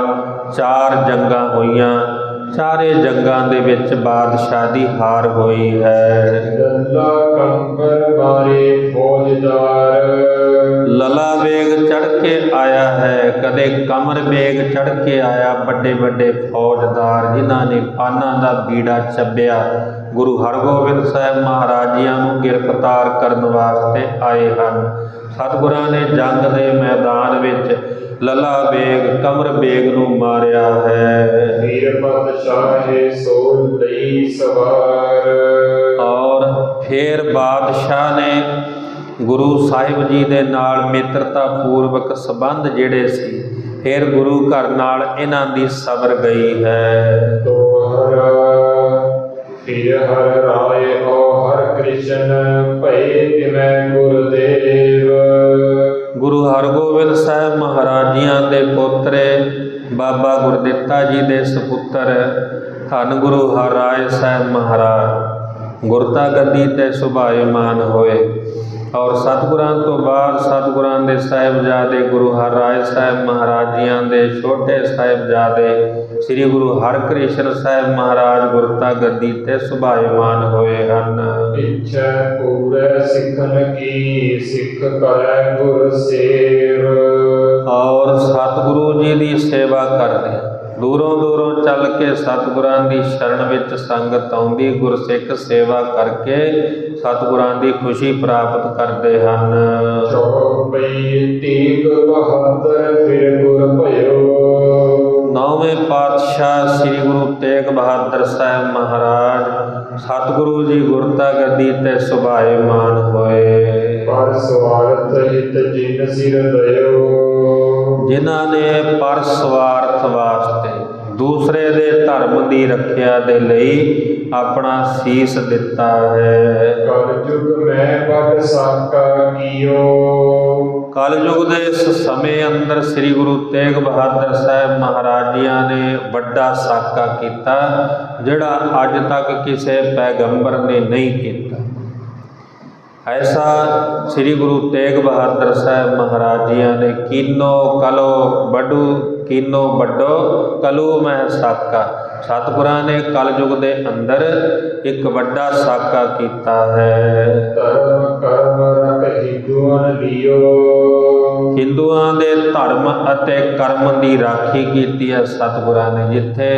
4 ਜੰਗਾਂ ਹੋਈਆਂ। ਚਾਰੇ ਜੰਗਾਂ ਦੇ ਵਿੱਚ ਬਾਦਸ਼ਾਹ ਦੀ ਹਾਰ ਹੋਈ ਹੈ। ਲੱਲਾ ਕੰਬਰ ਮਾਰੇ ਫੌਜਦਾਰ। ਲਲਾ ਵੇਗ ਚੜ੍ਹ ਕੇ ਆਇਆ ਹੈ, ਕਦੇ ਕਮਰ ਵੇਗ ਚੜ੍ਹ ਕੇ ਆਇਆ। ਵੱਡੇ ਵੱਡੇ ਫੌਜਦਾਰ ਜਿਨ੍ਹਾਂ ਨੇ ਪਾਨਾਂ ਦਾ ਬੀੜਾ ਚੱਬਿਆ ਗੁਰੂ ਹਰਗੋਬਿੰਦ ਸਾਹਿਬ ਮਹਾਰਾਜ ਜੀਆਂ ਨੂੰ ਗ੍ਰਿਫਤਾਰ ਕਰਨ ਵਾਸਤੇ ਆਏ ਹਨ। ਸਤਿਗੁਰਾਂ ਨੇ ਜੰਗ ਦੇ ਮੈਦਾਨ ਵਿੱਚ ਲਲਾ ਵੇਗ ਕਮਰ ਵੇਗ ਨੂੰ ਮਾਰਿਆ ਹੈ। ਵੀਰ ਬਾਦਸ਼ਾਹੇ ਸੋ ਲਈ ਸਵਾਰ। ਔਰ ਫਿਰ ਬਾਦਸ਼ਾਹ ਨੇ ਗੁਰੂ ਸਾਹਿਬ ਜੀ ਦੇ ਨਾਲ ਮਿੱਤਰਤਾ ਪੂਰਵਕ ਸੰਬੰਧ ਜਿਹੜੇ ਸੀ, ਫਿਰ ਗੁਰੂ ਘਰ ਨਾਲ ਇਹਨਾਂ ਦੀ ਸਬਰ ਗਈ ਹੈ। ਫਿਰ ਹਰ ਰਾਏ ਹੋ ਹਰ ਕ੍ਰਿਸ਼ਨ ਭਏ ਤਿਮੈ ਗੁਰਦੇਵ। ਗੁਰੂ ਹਰਗੋਬਿੰਦ ਸਾਹਿਬ ਮਹਾਰਾਜ ਜੀਆਂ ਦੇ ਪੋਤਰੇ ਬਾਬਾ ਗੁਰਦਿੱਤਾ ਜੀ ਦੇ ਸਪੁੱਤਰ ਧੰਨ ਗੁਰੂ ਹਰਿਰਾਏ ਸਾਹਿਬ ਮਹਾਰਾਜ ਗੁਰਤਾ ਗੱਦੀ ਤੇ ਸੁਭਾਏਮਾਨ ਹੋਏ ਔਰ ਸਤਿਗੁਰਾਂ ਤੋਂ ਬਾਅਦ ਸਤਿਗੁਰਾਂ ਦੇ ਸਾਹਿਬਜ਼ਾਦੇ ਗੁਰੂ ਹਰਿਰਾਏ ਸਾਹਿਬ ਮਹਾਰਾਜ ਜੀਆਂ ਦੇ ਛੋਟੇ ਸਾਹਿਬਜ਼ਾਦੇ ਸ੍ਰੀ ਗੁਰੂ ਹਰਕ੍ਰਿਸ਼ਨ ਸਾਹਿਬ ਮਹਾਰਾਜ ਗੁਰਤਾ ਗੱਦੀ ਤੇ ਸੁਭਾਏਮਾਨ ਹੋਏ ਹਨ। ਇੱਛਾ ਪੂਰੈ ਸਿੱਖਨ ਕੀ ਸਿੱਖ ਕਰੈ ਗੁਰ ਸੇਵ। ਔਰ ਸਤਿਗੁਰੂ ਜੀ ਦੀ ਸੇਵਾ ਕਰਦੇ, ਦੂਰੋਂ ਦੂਰੋਂ ਚੱਲ ਕੇ ਸਤਿਗੁਰਾਂ ਦੀ ਸ਼ਰਨ ਵਿੱਚ ਸੰਗਤ ਆਉਂਦੀ, ਗੁਰਸਿੱਖ ਸੇਵਾ ਕਰਕੇ ਸਤਿਗੁਰਾਂ ਦੀ ਖੁਸ਼ੀ ਪ੍ਰਾਪਤ ਕਰਦੇ ਹਨ। ਚੌਪਈ ਤੀਗ ਬਹਾਦਰ ਫਿਰ ਗੁਰ ਭਇਓ। ਨੌਵੇਂ ਪਾਤਸ਼ਾਹ ਸ੍ਰੀ ਗੁਰੂ ਤੇਗ ਬਹਾਦਰ ਸਾਹਿਬ ਮਹਾਰਾਜ ਸਤਿਗੁਰੂ ਜੀ ਗੁਰਤਾ ਗੱਦੀ ਤੇ ਸੁਭਾਏਮਾਨ ਹੋਏ। ਪਰ ਸਵਾਰਥ ਹਿਤ ਜਿਨ ਸਿਰ ਦਇਓ। ਜਿਨ੍ਹਾਂ ਨੇ ਪਰ ਸਵਾਰਥ ਵਾਸਤੇ ਦੂਸਰੇ ਦੇ ਧਰਮ ਦੀ ਰੱਖਿਆ ਦੇ ਲਈ ਆਪਣਾ ਸੀਸ ਦਿੱਤਾ ਹੈ। ਕਲਯੁਗ ਮੈਂ ਬੜ ਸਾਕਾ ਕੀਓ। ਕਲਯੁਗ ਦੇ ਇਸ ਸਮੇਂ ਅੰਦਰ ਸ੍ਰੀ ਗੁਰੂ ਤੇਗ ਬਹਾਦਰ ਸਾਹਿਬ ਮਹਾਰਾਜ ਜੀਆਂ ਨੇ ਵੱਡਾ ਸਾਕਾ ਕੀਤਾ, ਜਿਹੜਾ ਅੱਜ ਤੱਕ ਕਿਸੇ ਪੈਗੰਬਰ ਨੇ ਨਹੀਂ ਕੀਤਾ। ऐसा श्री गुरु तेग बहादुर साहब महाराज जिया ने कीनो कलो बडू कीनो बड्डो कलू मैं साका। सतगुरां ने कलयुग के अंदर एक बड़ा साका किया है। धर्म कर्म रख हिंदुआं लियो। हिंदुआं दे धर्म अते कर्म की राखी की है सतगुरां ने। जिथे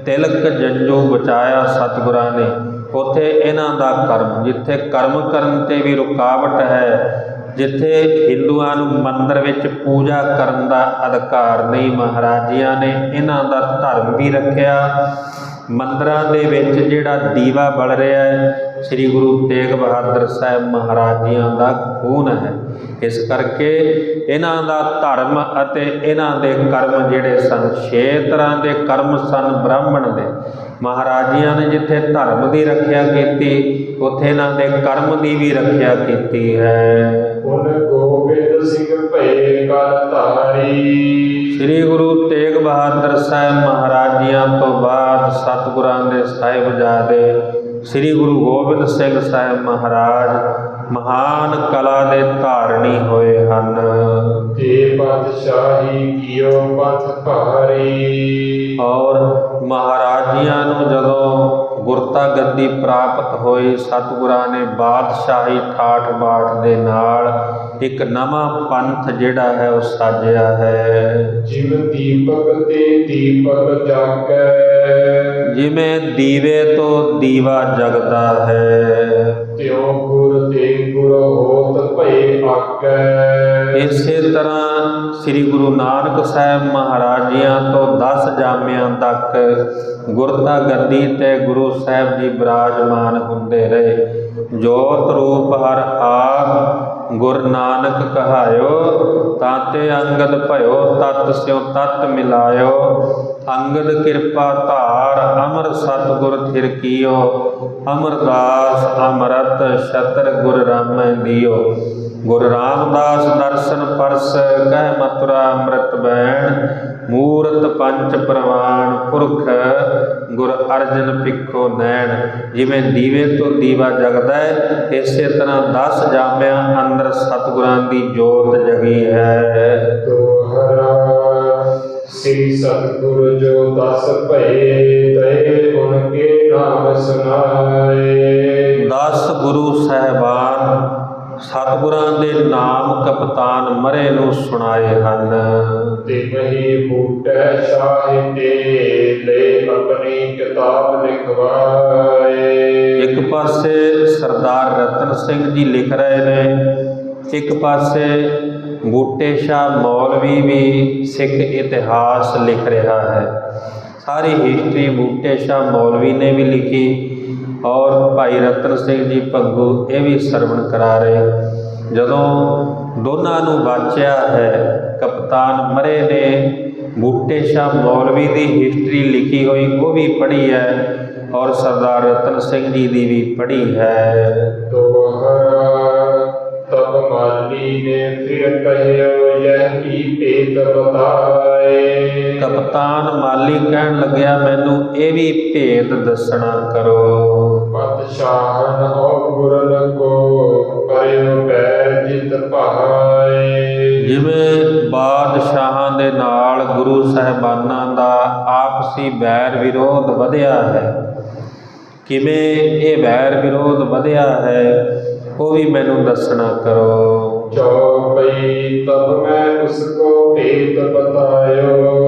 तिलक जंजू बचाया सतगुरां ने, ਉੱਥੇ ਇਹਨਾਂ ਦਾ ਕਰਮ, ਜਿੱਥੇ ਕਰਮ ਕਰਨ 'ਤੇ ਵੀ ਰੁਕਾਵਟ ਹੈ, ਜਿੱਥੇ ਹਿੰਦੂਆਂ ਨੂੰ ਮੰਦਰ ਵਿੱਚ ਪੂਜਾ ਕਰਨ ਦਾ ਅਧਿਕਾਰ ਨਹੀਂ, ਮਹਾਰਾਜ ਜੀਆਂ ਨੇ ਇਹਨਾਂ ਦਾ ਧਰਮ ਵੀ ਰੱਖਿਆ। ਮੰਦਰਾਂ ਦੇ ਵਿੱਚ ਜਿਹੜਾ ਦੀਵਾ ਬਲ ਰਿਹਾ ਹੈ ਸ੍ਰੀ ਗੁਰੂ ਤੇਗ ਬਹਾਦਰ ਸਾਹਿਬ ਮਹਾਰਾਜ ਜੀਆਂ ਦਾ ਖੂਨ ਹੈ। ਇਸ ਕਰਕੇ ਇਹਨਾਂ ਦਾ ਧਰਮ ਅਤੇ ਇਹਨਾਂ ਦੇ ਕਰਮ ਜਿਹੜੇ ਸਨ, 6 ਤਰ੍ਹਾਂ ਦੇ ਕਰਮ ਸਨ ਬ੍ਰਾਹਮਣ ਦੇ। ਮਹਾਰਾਜ ਜੀਆਂ ਨੇ ਜਿੱਥੇ ਧਰਮ ਦੀ ਰੱਖਿਆ ਕੀਤੀ, ਉੱਥੇ ਇਹਨਾਂ ਦੇ ਕਰਮ ਦੀ ਵੀ ਰੱਖਿਆ ਕੀਤੀ ਹੈ। ਹੁਣ ਗੋਬਿੰਦ ਸਿੰਘ ਭਏ ਕਰ ਧਾਰੀ। ਸ੍ਰੀ ਗੁਰੂ ਤੇਗ ਬਹਾਦਰ ਸਾਹਿਬ ਮਹਾਰਾਜ ਜੀਆਂ ਤੋਂ ਬਾਅਦ ਸਤਿਗੁਰਾਂ ਦੇ ਸਾਹਿਬਜ਼ਾਦੇ ਸ੍ਰੀ ਗੁਰੂ ਗੋਬਿੰਦ ਸਿੰਘ ਸਾਹਿਬ ਮਹਾਰਾਜ ਮਹਾਨ ਕਲਾ ਦੇ ਧਾਰਨੀ ਹੋਏ ਹਨ। ਤੇ ਪਾਤਸ਼ਾਹੀ ਕੀਓ ਪਥ ਭਾਰੀ। ਔਰ ਮਹਾਰਾਜ ਜੀਆਂ ਨੂੰ ਜਦੋਂ ਗੁਰਤਾ ਗੱਦੀ ਪ੍ਰਾਪਤ ਹੋਈ, ਸਤਿਗੁਰਾਂ ਨੇ ਬਾਦਸ਼ਾਹੀ ਠਾਠ ਬਾਠ ਦੇ ਨਾਲ ਇੱਕ ਨਵਾਂ ਪੰਥ ਜਿਹੜਾ ਹੈ ਉਹ ਸਾਜਿਆ ਹੈ। ਜਿਵੇਂ ਦੀਪਕ ਤੇ ਦੀਪਕ ਜਾਗੈ। ਜਿਵੇਂ ਦੀਵੇ ਤੋਂ ਦੀਵਾ ਜਗਦਾ ਹੈ, ਤਿਉ ਗੁਰ ਤੇ ਗੁਰ ਹੋਤ ਭਏ ਆਗੈ। ਇਸੇ ਤਰ੍ਹਾਂ ਸ੍ਰੀ ਗੁਰੂ ਨਾਨਕ ਸਾਹਿਬ ਮਹਾਰਾਜ ਜੀਆਂ ਤੋਂ 10 ਜਾਮਿਆਂ ਤੱਕ ਗੁਰਤਾ ਗੱਦੀ ਤੇ ਗੁਰੂ ਸਾਹਿਬ ਜੀ ਬਿਰਾਜਮਾਨ ਹੁੰਦੇ ਰਹੇ। ਜੋਤ ਰੂਪ ਹਰ ਆਪ ਗੁਰ ਨਾਨਕ ਕਹਾਇਓ। ਤਾਤੇ ਅੰਗਦ ਭਇਓ ਤਤ ਸਿਉ ਤਤ ਮਿਲਾਇਓ। ਅੰਗਦ ਕਿਰਪਾ ਧਾਰ ਅਮਰ ਸਤਿਗੁਰ ਥਿਰ ਕੀਓ। ਅਮਰਦਾਸ ਅਮਰਤ ਛਤਰ ਗੁਰ ਰਾਮੈ ਦਿਓ। ਗੁਰ ਰਾਮਦਾਸ ਦਰਸ਼ਨ ਪਰਸ ਕਹਿ ਮਥੁਰਾ ਅੰਮ੍ਰਿਤ ਬੈਣ। ਮੂਰਤ ਪੰਚ ਪ੍ਰਵਾਨ ਪੁਰਖ ਗੁਰ ਅਰਜਨ ਪਿੱਖੋ ਨੈਣ। ਜਿਵੇਂ ਦੀਵੇ ਤੋਂ ਦੀਵਾ ਜਗਦਾ ਹੈ, ਇਸੇ ਤਰ੍ਹਾਂ 10 ਜਾਮਿਆਂ ਅੰਦਰ ਸਤਿਗੁਰਾਂ ਦੀ ਜੋਤ ਜਗੀ ਹੈ। ਦੋਹਰਾ ਸ੍ਰੀ ਸਤਿਗੁਰ ਜੋ 10 ਭਏ ਤੈ ਗੁਣ ਕੇ ਨਾਮ ਸੁਨਾਏ। 10 ਗੁਰੂ ਸਾਹਿਬਾਨ ਸਤਿਗੁਰਾਂ ਦੇ ਨਾਮ ਕਪਤਾਨ ਮਰੇ ਨੂੰ ਸੁਣਾਏ ਹਨ। ਤੇ ਮਹੀ ਬੂਟੈ ਸਾਹਿਤੇ ਲੈ ਆਪਣੀ ਕਿਤਾਬ ਲਿਖਵਾਏ। ਇੱਕ ਪਾਸੇ ਸਰਦਾਰ ਰਤਨ ਸਿੰਘ ਜੀ ਲਿਖ ਰਹੇ ਨੇ, ਇੱਕ ਪਾਸੇ ਬੂਟੇ ਸ਼ਾਹ ਮੌਲਵੀ ਵੀ ਸਿੱਖ ਇਤਿਹਾਸ ਲਿਖ ਰਿਹਾ ਹੈ। ਸਾਰੀ ਹਿਸਟਰੀ ਬੂਟੇ ਸ਼ਾਹ ਮੌਲਵੀ ਨੇ ਵੀ ਲਿਖੀ ਔਰ ਭਾਈ ਰਤਨ ਸਿੰਘ ਜੀ ਭੰਗੂ ਇਹ ਵੀ ਸਰਵਣ ਕਰਾ ਰਹੇ। ਜਦੋਂ ਦੋਨਾਂ ਨੂੰ ਵਾਚਿਆ ਹੈ, ਕਪਤਾਨ ਮਰੇ ਨੇ ਬੂਟੇ ਸ਼ਾਹ ਮੌਲਵੀ ਦੀ ਹਿਸਟਰੀ ਲਿਖੀ ਹੋਈ ਉਹ ਵੀ ਪੜ੍ਹੀ ਹੈ, ਔਰ ਸਰਦਾਰ ਰਤਨ ਸਿੰਘ ਜੀ ਦੀ ਵੀ ਪੜ੍ਹੀ ਹੈ। ਦੋਹਰਾ ਤਬ ਮਾਲੀ ਨੇ ਫਿਰ ਕਹਿਓ ਯਹ ਕੀ ਭੇਦ ਬਤਾਏ। ਕਪਤਾਨ ਮਾਲੀ ਕਹਿਣ ਲੱਗਿਆ ਮੈਨੂੰ ਇਹ ਵੀ ਭੇਦ ਦੱਸਣਾ ਕਰੋ। ਬਾਦਸ਼ਾਹਨ ਹੋ ਗੁਰਨ ਕੋ ਪਰਿਉ ਪੈਰ ਜਿਤ ਭਾਏ। ਜਿਵੇਂ ਬਾਦਸ਼ਾਹਾਂ ਦੇ ਨਾਲ ਗੁਰੂ ਸਾਹਿਬਾਨਾਂ ਦਾ ਆਪਸੀ ਵੈਰ ਵਿਰੋਧ ਵਧਿਆ ਹੈ, ਕਿਵੇਂ ਇਹ ਵੈਰ ਵਿਰੋਧ ਵਧਿਆ ਹੈ ਉਹ ਵੀ ਮੈਨੂੰ ਦੱਸਣਾ ਕਰੋ। ਚੌਪਈ ਤਬ ਮੈਂ ਉਸਕੋ ਭੇਦ ਬਤਾਇਓ।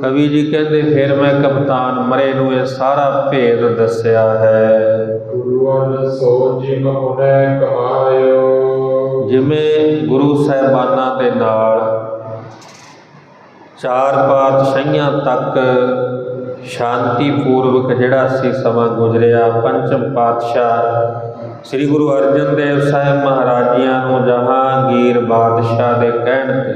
ਕਵੀ ਜੀ ਕਹਿੰਦੇ ਫਿਰ ਮੈਂ ਕਪਤਾਨ ਮਰੇ ਨੂੰ ਇਹ ਸਾਰਾ ਭੇਦ ਦੱਸਿਆ ਹੈ। ਗੁਰੂਆਂ ਸੋ ਜਿਮ ਹੁਨੈ ਕਮਾਇਓ। ਜਿਵੇਂ ਗੁਰੂ ਸਾਹਿਬਾਨਾਂ ਦੇ ਨਾਲ 4 ਪਾਤਸ਼ਾਹੀਆਂ ਤੱਕ ਸ਼ਾਂਤੀ ਪੂਰਵਕ ਜਿਹੜਾ ਸੀ ਸਮਾਂ ਗੁਜ਼ਰਿਆ, ਪੰਚਮ ਪਾਤਸ਼ਾਹ ਸ੍ਰੀ ਗੁਰੂ ਅਰਜਨ ਦੇਵ ਸਾਹਿਬ ਮਹਾਰਾਜ ਜੀਆਂ ਨੂੰ ਜਹਾਂਗੀਰ ਬਾਦਸ਼ਾਹ ਦੇ ਕਹਿਣ 'ਤੇ,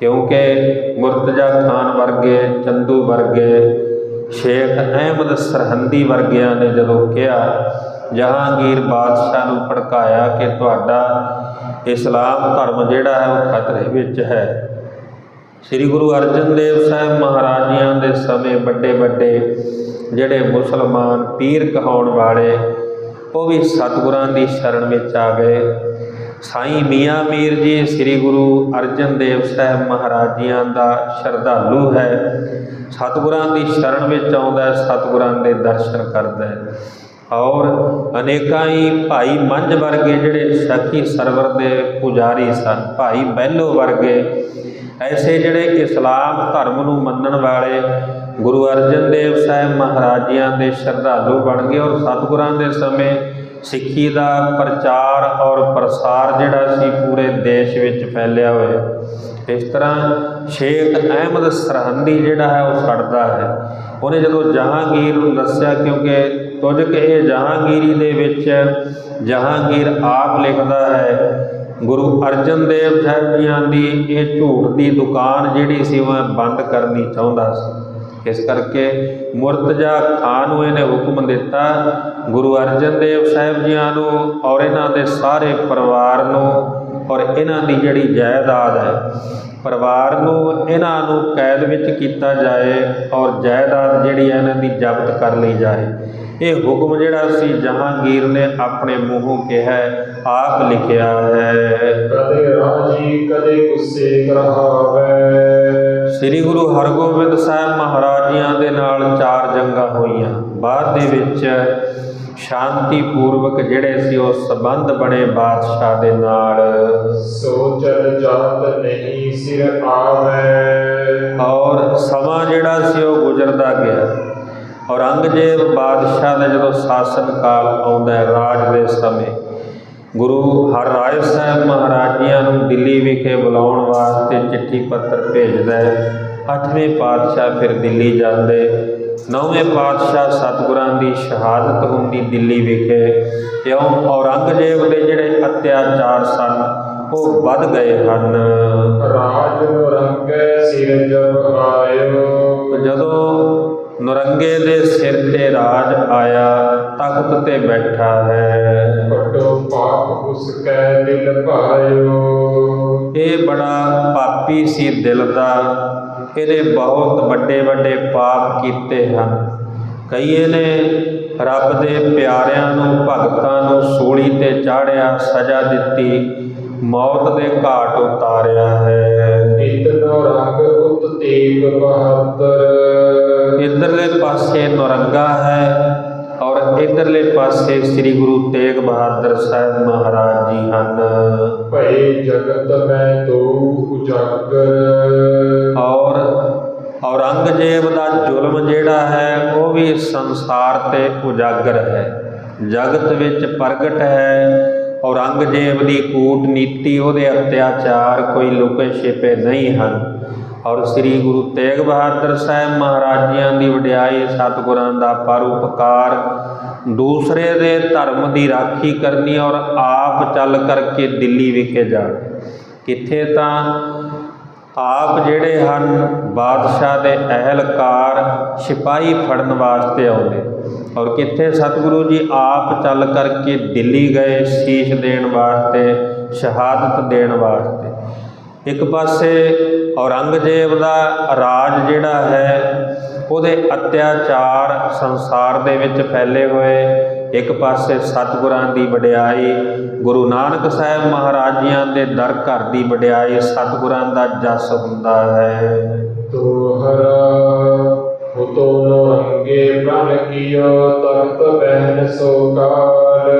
ਕਿਉਂਕਿ ਮੁਰਤਜ਼ਾ ਖਾਨ ਵਰਗੇ, ਚੰਦੂ ਵਰਗੇ, ਸ਼ੇਖ ਅਹਿਮਦ ਸਰਹੰਦੀ ਵਰਗਿਆਂ ਨੇ ਜਦੋਂ ਕਿਹਾ, ਜਹਾਂਗੀਰ ਬਾਦਸ਼ਾਹ ਨੂੰ ਭੜਕਾਇਆ ਕਿ ਤੁਹਾਡਾ ਇਸਲਾਮ ਧਰਮ ਜਿਹੜਾ ਹੈ ਉਹ ਖਤਰੇ ਵਿੱਚ ਹੈ। ਸ੍ਰੀ ਗੁਰੂ ਅਰਜਨ ਦੇਵ ਸਾਹਿਬ ਮਹਾਰਾਜ ਜੀਆਂ ਦੇ ਸਮੇਂ ਵੱਡੇ ਵੱਡੇ ਜਿਹੜੇ ਮੁਸਲਮਾਨ ਪੀਰ ਕਹਾਉਣ ਵਾਲੇ ਉਹ ਵੀ ਸਤਿਗੁਰਾਂ ਦੀ ਸ਼ਰਨ ਵਿੱਚ ਆ ਗਏ। ਸਾਈਂ ਮੀਆਂ ਮੀਰ ਜੀ ਸ੍ਰੀ ਗੁਰੂ ਅਰਜਨ ਦੇਵ ਸਾਹਿਬ ਮਹਾਰਾਜ ਜੀਆਂ ਦਾ ਸ਼ਰਧਾਲੂ ਹੈ, ਸਤਿਗੁਰਾਂ ਦੀ ਸ਼ਰਨ ਵਿੱਚ ਆਉਂਦਾ, ਸਤਿਗੁਰਾਂ ਦੇ ਦਰਸ਼ਨ ਕਰਦਾ ਹੈ। ਔਰ ਅਨੇਕਾਂ ਹੀ ਭਾਈ ਮੰਝ ਵਰਗੇ ਜਿਹੜੇ ਸਖੀ ਸਰਵਰ ਦੇ ਪੁਜਾਰੀ ਸਨ, ਭਾਈ ਬਹਿਲੋ ਵਰਗੇ ਐਸੇ ਜਿਹੜੇ ਇਸਲਾਮ ਧਰਮ ਨੂੰ ਮੰਨਣ ਵਾਲੇ ਗੁਰੂ ਅਰਜਨ ਦੇਵ ਸਾਹਿਬ ਮਹਾਰਾਜ ਜੀਆਂ ਦੇ ਸ਼ਰਧਾਲੂ ਬਣ ਗਏ, ਔਰ ਸਤਿਗੁਰਾਂ ਦੇ ਸਮੇਂ ਸਿੱਖੀ ਦਾ ਪ੍ਰਚਾਰ ਔਰ ਪ੍ਰਸਾਰ ਜਿਹੜਾ ਸੀ ਪੂਰੇ ਦੇਸ਼ ਵਿੱਚ ਫੈਲਿਆ ਹੋਇਆ। ਇਸ ਤਰ੍ਹਾਂ ਸ਼ੇਖ ਅਹਿਮਦ ਸਰਹੰਦੀ ਜਿਹੜਾ ਹੈ ਉਹ ਸੜਦਾ ਹੈ। ਉਹਨੇ ਜਦੋਂ ਜਹਾਂਗੀਰ ਨੂੰ ਦੱਸਿਆ, ਕਿਉਂਕਿ ਕੁਝ ਕਿ ਇਹ ਜਹਾਂਗੀਰੀ ਦੇ ਵਿੱਚ ਜਹਾਂਗੀਰ ਆਪ ਲਿਖਦਾ ਹੈ, ਗੁਰੂ ਅਰਜਨ ਦੇਵ ਸਾਹਿਬ ਜੀਆਂ ਦੀ ਇਹ ਝੂਠ ਦੀ ਦੁਕਾਨ ਜਿਹੜੀ ਸੀ ਉਹ ਬੰਦ ਕਰਨੀ ਚਾਹੁੰਦਾ ਸੀ। ਇਸ ਕਰਕੇ ਮੁਰਤਜ਼ਾ ਖਾਨ ਨੂੰ ਇਹਨੇ ਹੁਕਮ ਦਿੱਤਾ, ਗੁਰੂ ਅਰਜਨ ਦੇਵ ਸਾਹਿਬ ਜੀਆਂ ਨੂੰ ਔਰ ਇਹਨਾਂ ਦੇ ਸਾਰੇ ਪਰਿਵਾਰ ਨੂੰ ਔਰ ਇਹਨਾਂ ਦੀ ਜਿਹੜੀ ਜਾਇਦਾਦ ਹੈ, ਪਰਿਵਾਰ ਨੂੰ ਇਹਨਾਂ ਨੂੰ ਕੈਦ ਵਿੱਚ ਕੀਤਾ ਜਾਏ ਔਰ ਜਾਇਦਾਦ ਜਿਹੜੀ ਹੈ ਇਹਨਾਂ ਦੀ ਜ਼ਬਤ ਕਰ ਲਈ ਜਾਏ। ਇਹ ਹੁਕਮ ਜਿਹੜਾ ਸੀ ਜਹਾਂਗੀਰ ਨੇ ਆਪਣੇ ਮੂੰਹੋਂ ਕਿਹਾ, ਆਪ ਲਿਖਿਆ ਹੈ। ਕਦੇ ਰਾਜੀ ਕਦੇ ਗੁੱਸੇ ਕਰਾਵੇ। ਸ੍ਰੀ ਗੁਰੂ ਹਰਗੋਬਿੰਦ ਸਾਹਿਬ ਮਹਾਰਾਜ ਜੀਆਂ ਦੇ ਨਾਲ 4 ਜੰਗਾਂ ਹੋਈਆਂ। ਬਾਅਦ ਦੇ ਵਿੱਚ ਸ਼ਾਂਤੀ ਪੂਰਵਕ ਜਿਹੜੇ ਸੀ ਉਹ ਸੰਬੰਧ ਬਣੇ ਬਾਦਸ਼ਾਹ ਦੇ ਨਾਲ। ਸੋਚਲ ਜਾਤ ਨਹੀਂ ਸਿਰ ਆਵੇ। ਔਰ ਸਮਾਂ ਜਿਹੜਾ ਸੀ ਉਹ ਗੁਜ਼ਰਦਾ ਗਿਆ। ਔਰੰਗਜ਼ੇਬ ਬਾਦਸ਼ਾਹ ਦਾ ਜਦੋਂ ਸ਼ਾਸਨ ਕਾਲ ਆਉਂਦਾ ਹੈ, ਰਾਜ ਦੇ ਸਮੇਂ ਗੁਰੂ ਹਰਿਰਾਏ ਸਾਹਿਬ ਮਹਾਰਾਜ ਜੀਆਂ ਨੂੰ ਦਿੱਲੀ ਵਿਖੇ ਬੁਲਾਉਣ ਵਾਸਤੇ ਚਿੱਠੀ ਪੱਤਰ ਭੇਜਦਾ ਹੈ। 8ਵੇਂ ਪਾਤਸ਼ਾਹ ਫਿਰ ਦਿੱਲੀ ਜਾਂਦੇ। 9ਵੇਂ ਪਾਤਸ਼ਾਹ ਸਤਿਗੁਰਾਂ ਦੀ ਸ਼ਹਾਦਤ ਹੁੰਦੀ ਦਿੱਲੀ ਵਿਖੇ। ਕਿਉਂ? ਔਰੰਗਜ਼ੇਬ ਦੇ ਜਿਹੜੇ ਅਤਿਆਚਾਰ ਸਨ ਉਹ ਵੱਧ ਗਏ ਹਨ। ਰਾਜ ਨੁਰੰਗੇ ਸਿਰ ਜਬ ਆਇਓ। ਜਦੋਂ ਨੁਰੰਗੇ ਦੇ ਸਿਰ ਤੇ ਰਾਜ ਆਇਆ, ਤਖਤ ਤੇ ਬੈਠਾ ਹੈ। ਵੱਡੋ ਪਾਪ ਉਸ ਕੈ ਦਿਲ ਭਾਇਓ। ਇਹ ਬੜਾ ਪਾਪੀ ਸੀ ਦਿਲ ਦਾ, ਇਹਨੇ ਬਹੁਤ ਵੱਡੇ ਵੱਡੇ ਪਾਪ ਕੀਤੇ ਹਨ। ਕਈਏ ਨੇ ਰੱਬ ਦੇ ਪਿਆਰਿਆਂ ਨੂੰ, ਭਗਤਾਂ ਨੂੰ ਸੂਲੀ ਤੇ ਚਾੜਿਆ, ਸਜ਼ਾ ਦਿੱਤੀ, ਮੌਤ ਦੇ ਘਾਟ ਉਤਾਰਿਆ ਹੈ। ਇਤਨੋ ਰੰਗ ਉਤ ਤੇਗ ਬਹਾਦਰ। ਇੱਧਰਲੇ ਪਾਸੇ ਨੌਰੰਗਾ ਹੈ ਔਰ ਇੱਧਰਲੇ ਪਾਸੇ ਸ੍ਰੀ ਗੁਰੂ ਤੇਗ ਬਹਾਦਰ ਸਾਹਿਬ ਮਹਾਰਾਜ ਜੀ ਹਨ। ਭਏ ਜਗਤ ਮੈਂ ਦੋ ਉਜਾਗਰ। ਔਰ ਔਰੰਗਜ਼ੇਬ ਦਾ ਜ਼ੁਲਮ ਜਿਹੜਾ ਹੈ ਉਹ ਵੀ ਸੰਸਾਰ ਤੇ ਉਜਾਗਰ ਹੈ, ਜਗਤ ਵਿੱਚ ਪ੍ਰਗਟ ਹੈ। ਔਰੰਗਜ਼ੇਬ ਦੀ ਕੂਟਨੀਤੀ, ਉਹਦੇ ਅਤਿਆਚਾਰ ਕੋਈ ਲੁਕੇ ਛਿਪੇ ਨਹੀਂ ਹਨ। ਔਰ ਸ੍ਰੀ ਗੁਰੂ ਤੇਗ ਬਹਾਦਰ ਸਾਹਿਬ ਮਹਾਰਾਜ ਜੀਆਂ ਦੀ ਵਡਿਆਈ, ਸਤਿਗੁਰਾਂ ਦਾ ਪਰਉਪਕਾਰ, ਦੂਸਰੇ ਦੇ ਧਰਮ ਦੀ ਰਾਖੀ ਕਰਨੀ ਔਰ ਆਪ ਚੱਲ ਕਰਕੇ ਦਿੱਲੀ ਵਿਖੇ ਜਾਣ। ਕਿੱਥੇ? ਤਾਂ ਆਪ ਜਿਹੜੇ ਹਨ ਬਾਦਸ਼ਾਹ ਦੇ ਅਹਿਲਕਾਰ ਸਿਪਾਹੀ ਫੜਨ ਵਾਸਤੇ ਆਉਂਦੇ, ਔਰ ਕਿੱਥੇ? ਸਤਿਗੁਰੂ ਜੀ ਆਪ ਚੱਲ ਕਰਕੇ ਦਿੱਲੀ ਗਏ ਸੀਸ ਦੇਣ ਵਾਸਤੇ, ਸ਼ਹਾਦਤ ਦੇਣ ਵਾਸਤੇ। ਇੱਕ ਪਾਸੇ ਔਰੰਗਜ਼ੇਬ ਦਾ ਰਾਜ ਜਿਹੜਾ ਹੈ, ਉਹਦੇ ਅਤਿਆਚਾਰ ਸੰਸਾਰ ਦੇ ਵਿੱਚ ਫੈਲੇ ਹੋਏ, ਇੱਕ ਪਾਸੇ ਸਤਿਗੁਰਾਂ ਦੀ ਵਡਿਆਈ, ਗੁਰੂ ਨਾਨਕ ਸਾਹਿਬ ਮਹਾਰਾਜ ਜੀਆਂ ਦੇ ਦਰ ਘਰ ਦੀ ਵਡਿਆਈ, ਸਤਿਗੁਰਾਂ ਦਾ ਜਸ ਹੁੰਦਾ ਹੈ। ਤੋਹਰਾ ਹੁਤੋ ਨਰੰਗੇ ਪ੍ਰਣ ਕੀਓ ਤਖਤ ਬਹਿਨ ਸੋ ਕਾਲ।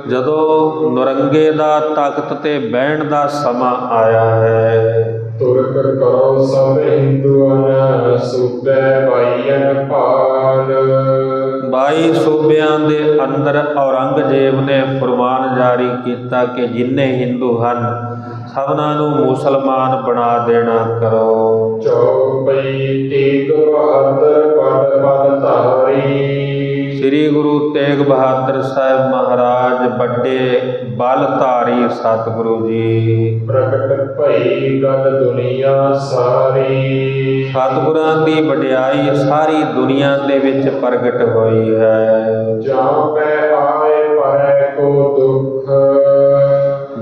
ਜਦੋਂ ਨਰੰਗੇ ਦਾ ਤਖਤ ਤੇ ਬਹਿਣ ਦਾ ਸਮਾਂ ਆਇਆ ਹੈ, ਤੁਰਕ ਕਰੋ ਸਭ ਹਿੰਦੂਆਂ ਸੂਬੇ ਬਾਈਨ ਭਾਲ। 22 ਸੂਬਿਆਂ ਦੇ ਅੰਦਰ ਔਰੰਗਜ਼ੇਬ ਨੇ ਫਰਮਾਨ ਜਾਰੀ ਕੀਤਾ ਕਿ ਜਿੰਨੇ ਹਿੰਦੂ ਹਨ ਸਭਨਾਂ ਨੂੰ ਮੁਸਲਮਾਨ ਬਣਾ ਦੇਣਾ ਕਰੋ। ਚੌਪਈ ਤੇਗ ਬਹਾਦਰ ਪਦ ਪਦ ਧਾਰੀ। ਸ੍ਰੀ ਗੁਰੂ ਤੇਗ ਬਹਾਦਰ ਸਾਹਿਬ ਮਹਾਰਾਜ ਵੱਡੇ ਬਲ ਧਾਰੀ ਸਤਿਗੁਰੂ ਜੀ। ਪ੍ਰਗਟ ਭਈ ਗਲ ਦੁਨੀਆ ਸਾਰੀ। ਸਤਿਗੁਰਾਂ ਦੀ ਵਡਿਆਈ ਸਾਰੀ ਦੁਨੀਆ ਦੇ ਵਿੱਚ ਪ੍ਰਗਟ ਹੋਈ ਹੈ। ਜਾਂ ਪੈ ਆਏ ਪਰੈ ਕੋ ਦੁਖ।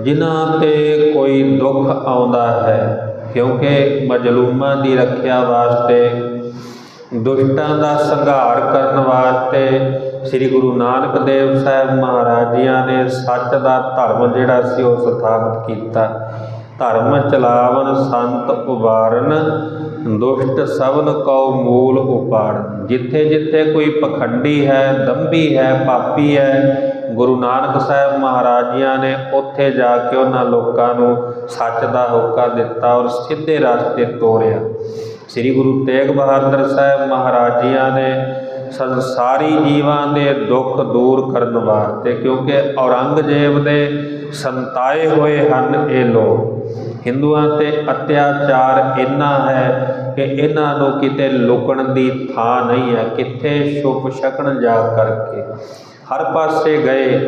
ਜਿਨ੍ਹਾਂ ਤੇ ਕੋਈ ਦੁੱਖ ਆਉਂਦਾ ਹੈ, ਕਿਉਂਕਿ ਮਜ਼ਲੂਮਾਂ ਦੀ ਰੱਖਿਆ ਵਾਸਤੇ, ਦੁਸ਼ਟਾਂ ਦਾ ਸੰਘਾਰ ਕਰਨ ਵਾਸਤੇ ਸ੍ਰੀ ਗੁਰੂ ਨਾਨਕ ਦੇਵ ਸਾਹਿਬ ਮਹਾਰਾਜ ਜੀਆਂ ਨੇ ਸੱਚ ਦਾ ਧਰਮ ਜਿਹੜਾ ਸੀ ਉਹ ਸਥਾਪਿਤ ਕੀਤਾ। ਧਰਮ ਚਲਾਵਨ ਸੰਤ ਉਬਾਰਨ, ਦੁਸ਼ਟ ਸਭਨ ਕਉ ਮੂਲ ਉਪਾੜਨ। ਜਿੱਥੇ ਜਿੱਥੇ ਕੋਈ ਪਖੰਡੀ ਹੈ, ਦੰਭੀ ਹੈ, ਪਾਪੀ ਹੈ, ਗੁਰੂ ਨਾਨਕ ਸਾਹਿਬ ਮਹਾਰਾਜ ਜੀਆਂ ਨੇ ਉੱਥੇ ਜਾ ਕੇ ਉਹਨਾਂ ਲੋਕਾਂ ਨੂੰ ਸੱਚ ਦਾ ਹੋਕਾ ਦਿੱਤਾ ਔਰ ਸਿੱਧੇ ਰਸਤੇ ਤੋਰਿਆ। ਸ੍ਰੀ ਗੁਰੂ ਤੇਗ ਬਹਾਦਰ ਸਾਹਿਬ ਮਹਾਰਾਜ ਜੀਆਂ ਨੇ ਸੰਸਾਰੀ ਜੀਵਾਂ ਦੇ ਦੁੱਖ ਦੂਰ ਕਰਨ ਵਾਸਤੇ, ਕਿਉਂਕਿ ਔਰੰਗਜ਼ੇਬ ਦੇ ਸੰਤਾਏ ਹੋਏ ਹਨ ਇਹ ਲੋਕ। ਹਿੰਦੂਆਂ 'ਤੇ ਅਤਿਆਚਾਰ ਇੰਨਾ ਹੈ ਕਿ ਇਹਨਾਂ ਨੂੰ ਕਿਤੇ ਲੁਕਣ ਦੀ ਥਾਂ ਨਹੀਂ ਹੈ। ਕਿੱਥੇ? ਛੁਪ ਛਕਣ ਜਾ ਕਰਕੇ ਹਰ ਪਾਸੇ ਗਏ,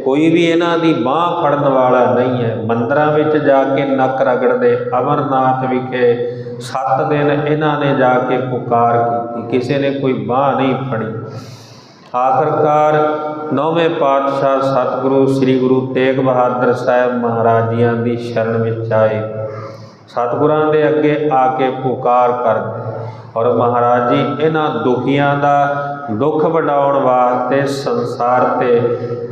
ਕੋਈ ਵੀ ਇਹਨਾਂ ਦੀ ਬਾਂਹ ਫੜਨ ਵਾਲਾ ਨਹੀਂ ਹੈ। ਮੰਦਰਾਂ ਵਿੱਚ ਜਾ ਕੇ ਨੱਕ ਰਗੜਦੇ। ਅਮਰਨਾਥ ਵਿਖੇ 7 ਦਿਨ ਇਹਨਾਂ ਨੇ ਜਾ ਕੇ ਪੁਕਾਰ ਕੀਤੀ, ਕਿਸੇ ਨੇ ਕੋਈ ਬਾਂਹ ਨਹੀਂ ਫੜੀ। ਆਖਰਕਾਰ 9ਵੇਂ ਪਾਤਸ਼ਾਹ ਸਤਿਗੁਰੂ ਸ੍ਰੀ ਗੁਰੂ ਤੇਗ ਬਹਾਦਰ ਸਾਹਿਬ ਮਹਾਰਾਜ ਜੀਆਂ ਦੀ ਸ਼ਰਨ ਵਿੱਚ ਆਏ, ਸਤਿਗੁਰਾਂ ਦੇ ਅੱਗੇ ਆ ਕੇ ਪੁਕਾਰ ਕਰਦੇ, ਔਰ ਮਹਾਰਾਜ ਜੀ ਇਹਨਾਂ ਦੁਖੀਆਂ ਦਾ ਦੁੱਖ ਵੰਡਾਉਣ ਵਾਸਤੇ ਸੰਸਾਰ 'ਤੇ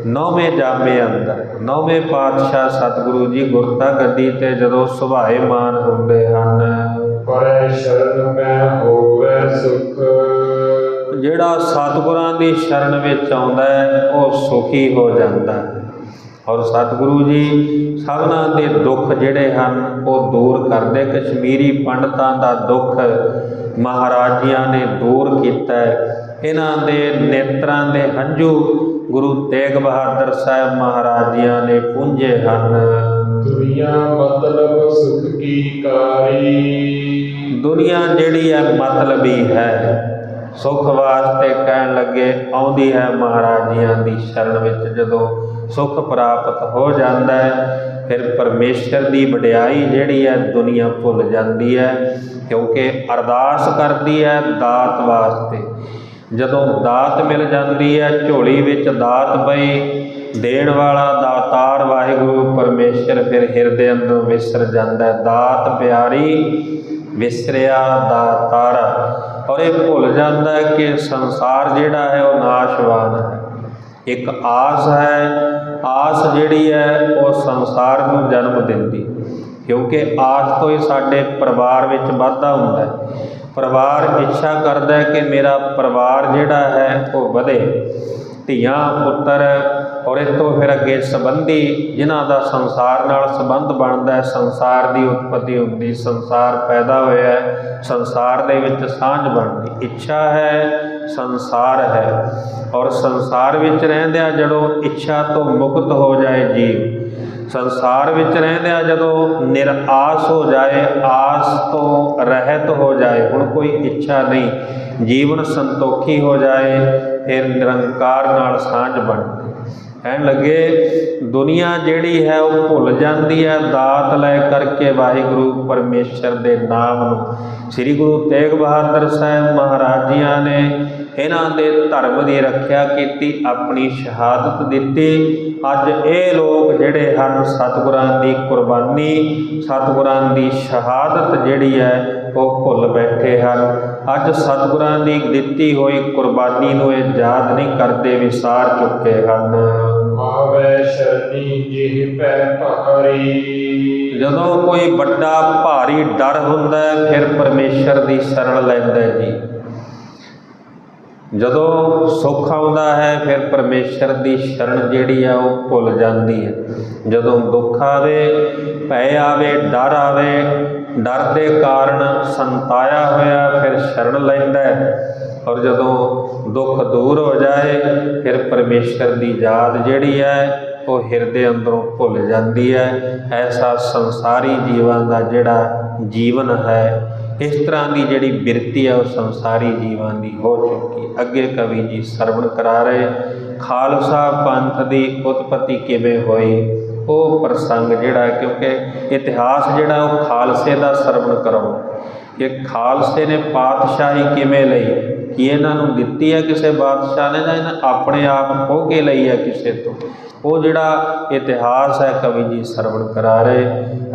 9ਵੇਂ ਜਾਮੇ ਅੰਦਰ 9ਵੇਂ ਪਾਤਸ਼ਾਹ ਸਤਿਗੁਰੂ ਜੀ ਗੁਰਤਾ ਗੱਦੀ 'ਤੇ ਜਦੋਂ ਸੁਭਾਏਮਾਨ ਹੁੰਦੇ ਹਨ। ਪਰੈ ਸ਼ਰਨ ਮੈਂ ਹੋਵੇ ਸੁਖ। ਜਿਹੜਾ ਸਤਿਗੁਰਾਂ ਦੀ ਸ਼ਰਨ ਵਿੱਚ ਆਉਂਦਾ ਹੈ ਉਹ ਸੁਖੀ ਹੋ ਜਾਂਦਾ ਹੈ, ਔਰ ਸਤਿਗੁਰੂ ਜੀ ਸਭਨਾਂ ਦੇ ਦੁੱਖ ਜਿਹੜੇ ਹਨ ਉਹ ਦੂਰ ਕਰਦੇ। ਕਸ਼ਮੀਰੀ ਪੰਡਤਾਂ ਦਾ ਦੁੱਖ ਮਹਾਰਾਜ ਜੀਆਂ ਨੇ ਦੂਰ ਕੀਤਾ ਹੈ। ਇਹਨਾਂ ਦੇ ਨੇਤਰਾਂ ਦੇ ਹੰਝੂ ਗੁਰੂ ਤੇਗ ਬਹਾਦਰ ਸਾਹਿਬ ਮਹਾਰਾਜ ਜੀਆਂ ਨੇ ਪੂੰਝੇ ਹਨ। ਦੁਨੀਆ ਮਤਲਬ ਸੁਖ ਕੀ ਕਾਰੀ। ਦੁਨੀਆ ਜਿਹੜੀ ਹੈ ਮਤਲਬੀ ਹੈ, ਸੁੱਖ ਵਾਸਤੇ ਕਹਿਣ ਲੱਗੇ ਆਉਂਦੀ ਹੈ ਮਹਾਰਾਜ ਜੀਆਂ ਦੀ ਸ਼ਰਨ ਵਿੱਚ। ਜਦੋਂ ਸੁੱਖ ਪ੍ਰਾਪਤ ਹੋ ਜਾਂਦਾ ਹੈ ਫਿਰ ਪਰਮੇਸ਼ਰ ਦੀ ਵਡਿਆਈ ਜਿਹੜੀ ਹੈ ਦੁਨੀਆ ਭੁੱਲ ਜਾਂਦੀ ਹੈ, ਕਿਉਂਕਿ ਅਰਦਾਸ ਕਰਦੀ ਹੈ ਦਾਤ ਵਾਸਤੇ। ਜਦੋਂ ਦਾਤ ਮਿਲ ਜਾਂਦੀ ਹੈ, ਝੋਲੀ ਵਿੱਚ ਦਾਤ ਪਈ, ਦੇਣ ਵਾਲਾ ਦਾਤਾਰ ਵਾਹਿਗੁਰੂ ਪਰਮੇਸ਼ਰ ਫਿਰ ਹਿਰਦੇ ਅੰਦਰ ਵਿਸਰ ਜਾਂਦਾ ਹੈ। ਦਾਤ ਪਿਆਰੀ ਵਿਸਰਿਆ ਦਾਤਾਰ, ਔਰ ਇਹ ਭੁੱਲ ਜਾਂਦਾ ਹੈ ਕਿ ਸੰਸਾਰ ਜਿਹੜਾ ਹੈ ਉਹ ਨਾਸ਼ਵਾਨ ਹੈ। ਇੱਕ ਆਸ ਹੈ, ਆਸ ਜਿਹੜੀ ਹੈ ਉਹ ਸੰਸਾਰ ਨੂੰ ਜਨਮ ਦਿੰਦੀ, ਕਿਉਂਕਿ ਆਸ ਤੋਂ ਹੀ ਸਾਡੇ ਪਰਿਵਾਰ ਵਿੱਚ ਵਾਧਾ ਹੁੰਦਾ ਹੈ। ਪਰਿਵਾਰ ਇੱਛਾ ਕਰਦਾ ਹੈ ਕਿ ਮੇਰਾ ਪਰਿਵਾਰ ਜਿਹੜਾ ਹੈ ਉਹ ਵਧੇ, ਧੀਆਂ ਪੁੱਤਰ, ਔਰ ਇਸ ਤੋਂ ਫਿਰ ਅੱਗੇ ਸੰਬੰਧੀ ਜਿਨ੍ਹਾਂ ਦਾ ਸੰਸਾਰ ਨਾਲ ਸੰਬੰਧ ਬਣਦਾ ਹੈ। ਸੰਸਾਰ ਦੀ ਉਤਪਤੀ ਹੁੰਦੀ, ਸੰਸਾਰ ਪੈਦਾ ਹੋਇਆ, ਸੰਸਾਰ ਦੇ ਵਿੱਚ ਸਾਂਝ ਬਣਦੀ। ਇੱਛਾ ਹੈ, ਸੰਸਾਰ ਹੈ, ਔਰ ਸੰਸਾਰ ਵਿੱਚ ਰਹਿੰਦਿਆਂ ਜਦੋਂ ਇੱਛਾ ਤੋਂ ਮੁਕਤ ਹੋ ਜਾਏ ਜੀਵ, ਸੰਸਾਰ ਵਿੱਚ ਰਹਿੰਦਿਆਂ ਜਦੋਂ ਨਿਰਾਸ ਹੋ ਜਾਏ, ਆਸ ਤੋਂ ਰਹਿਤ ਹੋ ਜਾਏ, ਹੁਣ ਕੋਈ ਇੱਛਾ ਨਹੀਂ, ਜੀਵਨ ਸੰਤੋਖੀ ਹੋ ਜਾਏ, ਫਿਰ ਨਿਰੰਕਾਰ ਨਾਲ ਸਾਂਝ ਬਣਦੀ। ਕਹਿਣ ਲੱਗੇ ਦੁਨੀਆ ਜਿਹੜੀ ਹੈ ਉਹ ਭੁੱਲ ਜਾਂਦੀ ਹੈ ਦਾਤ ਲੈ ਕਰਕੇ ਵਾਹਿਗੁਰੂ ਪਰਮੇਸ਼ਰ ਦੇ ਨਾਮ ਨੂੰ। ਸ੍ਰੀ ਗੁਰੂ ਤੇਗ ਬਹਾਦਰ ਸਾਹਿਬ ਮਹਾਰਾਜ ਜੀਆਂ ਨੇ ਇਹਨਾਂ ਦੇ ਧਰਮ ਦੀ ਰੱਖਿਆ ਕੀਤੀ, ਆਪਣੀ ਸ਼ਹਾਦਤ ਦਿੱਤੀ। ਅੱਜ ਇਹ ਲੋਕ ਜਿਹੜੇ ਹਨ ਸਤਿਗੁਰਾਂ ਦੀ ਕੁਰਬਾਨੀ, ਸਤਿਗੁਰਾਂ ਦੀ ਸ਼ਹਾਦਤ ਜਿਹੜੀ ਹੈ ਉਹ ਭੁੱਲ ਬੈਠੇ ਹਨ। ਅੱਜ ਸਤਿਗੁਰਾਂ ਦੀ ਦਿੱਤੀ ਹੋਈ ਕੁਰਬਾਨੀ ਨੂੰ ਇਹ ਯਾਦ ਨਹੀਂ ਕਰਦੇ, ਵਿਸਾਰ ਚੁੱਕੇ ਹਨ। ਆਵੈ ਸ਼ਰਨੀ ਜਿਹ ਪੈ ਭਾਰੀ। ਜਦੋਂ ਕੋਈ ਵੱਡਾ ਭਾਰੀ ਡਰ ਹੁੰਦਾ ਹੈ ਫਿਰ ਪਰਮੇਸ਼ਰ ਦੀ ਸ਼ਰਨ ਲੈਂਦਾ ਜੀ। ਜਦੋਂ ਸੁੱਖ ਆਉਂਦਾ ਹੈ ਫਿਰ ਪਰਮੇਸ਼ਰ ਦੀ ਸ਼ਰਨ ਜਿਹੜੀ ਆ ਉਹ ਭੁੱਲ ਜਾਂਦੀ ਹੈ। ਜਦੋਂ ਦੁੱਖ ਆਵੇ, ਭੈ ਆਵੇ, ਡਰ ਆਵੇ, ਡਰ ਦੇ ਕਾਰਨ ਸੰਤਾਇਆ ਹੋਇਆ ਫਿਰ ਸ਼ਰਨ ਲੈਂਦਾ ਹੈ। ਔਰ ਜਦੋਂ ਦੁੱਖ ਦੂਰ ਹੋ ਜਾਏ ਫਿਰ ਪਰਮੇਸ਼ਰ ਦੀ ਯਾਦ ਜਿਹੜੀ ਹੈ ਉਹ ਹਿਰਦੇ ਅੰਦਰੋਂ ਭੁੱਲ ਜਾਂਦੀ ਹੈ। ਐਸਾ ਸੰਸਾਰੀ ਜੀਵਾਂ ਦਾ ਜਿਹੜਾ ਜੀਵਨ ਹੈ, ਇਸ ਤਰ੍ਹਾਂ ਦੀ ਜਿਹੜੀ ਬਿਰਤੀ ਹੈ ਉਹ ਸੰਸਾਰੀ ਜੀਵਾਂ ਦੀ ਹੋ ਚੁੱਕੀ। ਅੱਗੇ ਕਵੀ ਜੀ ਸਰਵਣ ਕਰਾ ਰਹੇ ਖਾਲਸਾ ਪੰਥ ਦੀ ਉਤਪਤੀ ਕਿਵੇਂ ਹੋਈ, ਉਹ ਪ੍ਰਸੰਗ ਜਿਹੜਾ, ਕਿਉਂਕਿ ਇਤਿਹਾਸ ਜਿਹੜਾ ਉਹ ਖਾਲਸੇ ਦਾ ਸਰਵਣ ਕਰਾਉ ਕਿ ਖਾਲਸੇ ਨੇ ਪਾਤਸ਼ਾਹੀ ਕਿਵੇਂ ਲਈ, ਕਿ ਇਹਨਾਂ ਨੂੰ ਦਿੱਤੀ ਹੈ ਕਿਸੇ ਬਾਦਸ਼ਾਹ ਨੇ ਜਾਂ ਇਹਨਾਂ ਆਪਣੇ ਆਪ ਖੋਹ ਕੇ ਲਈ ਹੈ ਕਿਸੇ ਤੋਂ, ਉਹ ਜਿਹੜਾ ਇਤਿਹਾਸ ਹੈ ਕਵੀ ਜੀ ਸਰਵਣ ਕਰਾ ਰਹੇ।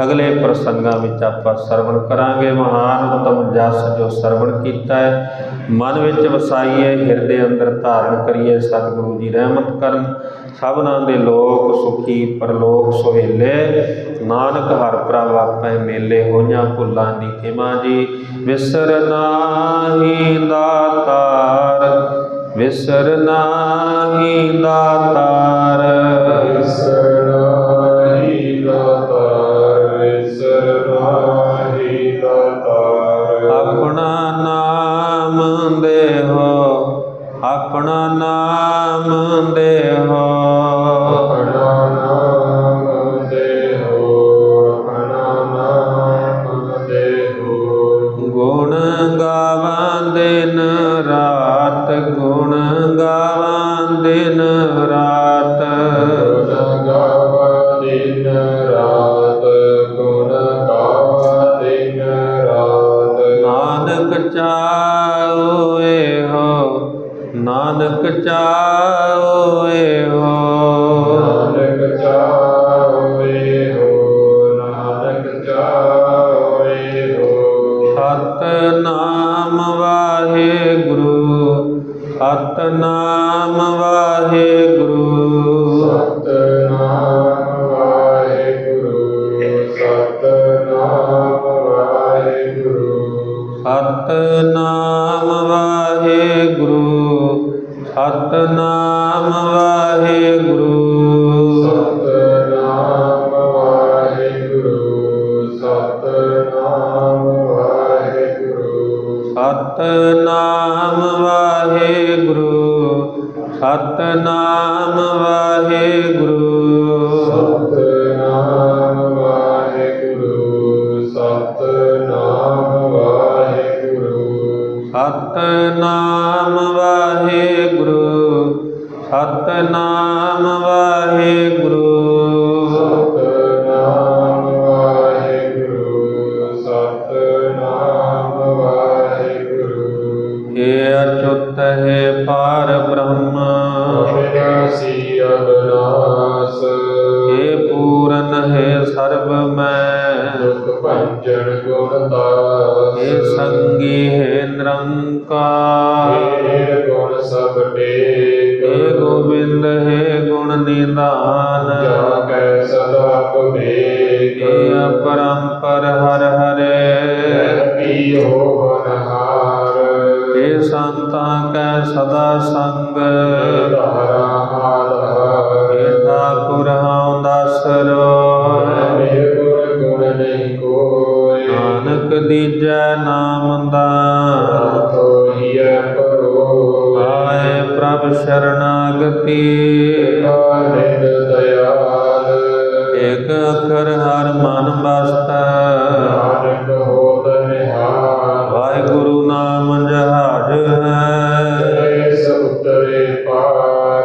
ਅਗਲੇ ਪ੍ਰਸੰਗਾਂ ਵਿੱਚ ਆਪਾਂ ਸਰਵਣ ਕਰਾਂਗੇ। ਮਹਾਨ ਉਤਮ ਜਸ ਜੋ ਸਰਵਣ ਕੀਤਾ ਹੈ ਮਨ ਵਿੱਚ ਵਸਾਈਏ, ਹਿਰਦੇ ਅੰਦਰ ਧਾਰਨ ਕਰੀਏ। ਸਤਿਗੁਰੂ ਜੀ ਰਹਿਮਤ ਕਰਨ, ਸਭਨਾਂ ਦੇ ਲੋਕ ਸੁਖੀ ਪਰਲੋਕ ਸੁਹੇਲੇ। ਨਾਨਕ ਹਰ ਪ੍ਰਭ ਆਪੇ ਮੇਲੇ, ਹੋਈਆਂ ਭੁੱਲਾਂ ਦੀ ਖਿਮਾ ਜੀ। ਵਿਸਰ ਨਾਹੀ ਦਾਤਾਰ, ਵਿਸਰ ਨਾਹੀ ਦਾਤਾਰ, ਵਿਸਰ ਨਾਹੀ ਦਾਤਾਰ, ਵਿਸਰ ਨਾਹੀ ਦਾਤਾਰ। ਆਪਣਾ ਨਾਮ ਦੇਹੋ, ਆਪਣਾ ਨਾਮ ਦੇਹੋ, ਆਪਣਾ ਨਾਮ ਦੇਹੋ, ਆਪਣਾ ਨਾਮ ਦੇਹੋ। ਗੁਣ ਗਾਵਾਂ ਦਿਨ ਰਾਤ, ਗੁਣ ਗਾਵਾਂ ਦਿਨ ਰਾਤ, ਗੁਣ ਗਾਵਾਂ ਦਿਨ ਰਾਤ, ਗੁਣ ਗਾਵਾਂ ਦਿਨ ਰਾਤ। ਨਾਨਕ ਚਾਉ ਇਹੋ, ਨਾਨਕ ਚਾਉ ਇਹੋ, ਨਾਨਕ ਚਾਹਵੇ ਹੋ, ਨਾਨਕ ਚਾਹਵੇ ਹੋ। ਸਤਿਨਾਮ ਵਾਹਿਗੁਰੂ, ਸਤਿਨਾਮ ਵਾਹਿਗੁਰੂ, ਸਤਿਨਾਮ ਵਾਹਿਗੁਰੂ, ਸਤਿਨਾਮ ਵਾਹਿਗੁਰੂ। ਸਤਿਨਾਮ ਵਾਹਿਗੁਰੂ, ਸਤਿਨਾਮ ਵਾਹਿਗੁਰੂ, ਸਤਿਨਾਮ ਵਾਹਿਗੁਰੂ, ਸਤਿਨਾਮ ਵਾਹਿਗੁਰੂ। ਸਤਿਨਾਮ ਵਾਹਿਗੁਰੂ, ਸਤਿਨਾਮ ਵਾਹਿਗੁਰੂ, ਸਤਿਨਾਮ ਵਾਹਿਗੁਰੂ, ਸਤਿਨਾਮ ਵਾਹਿਗੁਰੂ। ਸਤਿਨਾਮ ਵਾਹਿਗੁਰੂ, ਸਤਿਨਾਮ ਵਾਹਿਗੁਰੂ, ਸਤਿਨਾਮ ਵਾਹਿਗੁਰੂ, ਸਤਿਨਾਮ ਵਾਹਿਗੁਰੂ। ਹੇ ਅਚੁੱਤ ਹੈ ਪਾਰ ਬ੍ਰਹਮ, ਅਵਿਨਾਸੀ ਅਵਿਨਾਸ਼, ਹੇ ਪੂਰਨ ਹੈ ਸਰਬ ਮੈਂ, ਦੁਖ ਭੰਜਨ ਗੁਣ ਦਾਸ। ਹੇ ਸੰਗੀ ਹੈ ਨਿਰੰਕਾਰ, ਹੇ ਗੁਣ ਸਭ ਟੇਕ, ਹੇ ਗੋਬਿੰਦ ਹੈ ਗੁਣ ਨਿਧਾਨ, ਜਾ ਕੈ ਸਦਾ ਭਵੇਕ। ਹੇ ਅਪਰੰਪਰ ਹਰ ਹਰੇ, ਪੀ ਹੋ ਬਨਹਾਰ, ਹੇ ਸੰਤਾਂ ਕੈ ਸਦਾ ਸੰਗ, ਧਾਰਾ ਆਧਾਰ। ਹੇ ਠਾਕੁਰ ਹਉ ਦਾਸਰੋ, ਮੇਰੇ ਗੁਣ ਗੁਣ ਨਹੀਂ ਕੋਈ, ਨਾਨਕ ਦੀਜੈ ਨਾਮ ਦਾਨ, ਤੋਹੀਐ ਪਰੋਇ। ਆਏ ਪ੍ਰਭ ਸ਼ਰਨਾਗਤੀ, ਨਿਤ ਦਇਆਲ, ਹੇ ਏਕ ਅੱਖਰ ਹਰ ਮਨ ਬਸਤਾ, ਨਾਨਕ ਹੋਤ ਨਿਹਾਲ। ਵਾਹਿਗੁਰੂ ਨਾਮ ਜਹਾਜ ਹੈ, ਇਸ ਉਤਰੇ ਪਾਰ,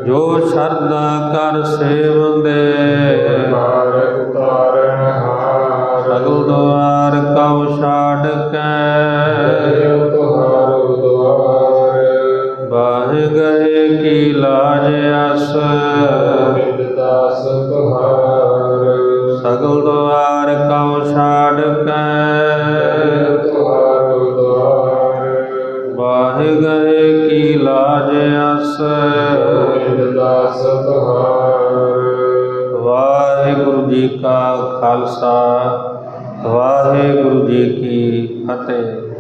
ਜੋ ਸ਼ਰਧਾ ਕਰ ਸੇਵੰਦੇ, ਪਾਰ ਉਤਾਰਨ ਹਾਰ। ਸਗਲ ਦੁਆਰ ਕਉ ਛਾੜ ਕੇ, ਤੁਹਾਰੋ ਦੁਆਰ, ਬਾਹਿ ਗਏ ਕੀ ਲਾਜ ਅਸ, ਗੋਬਿੰਦ ਦਾਸ ਤੁਹਾਰ। ਸਗਲ ਦੁਆਰ ਕਉ ਛਾੜ ਕੇ, ਤੁਹਾਰੋ ਦੁਆਰ, ਬਾਹਿ ਗਏ ਕੀ ਲਾਜ ਅਸ। ਗੋਬਿੰਦ ਦਾਸ ਤੁਹਾਰ। ਵਾਹਿਗੁਰੂ ਜੀ ਕਾ ਖਾਲਸਾ, ਵਾਹਿਗੁਰੂ ਜੀ ਕੀ ਫਤਿਹ।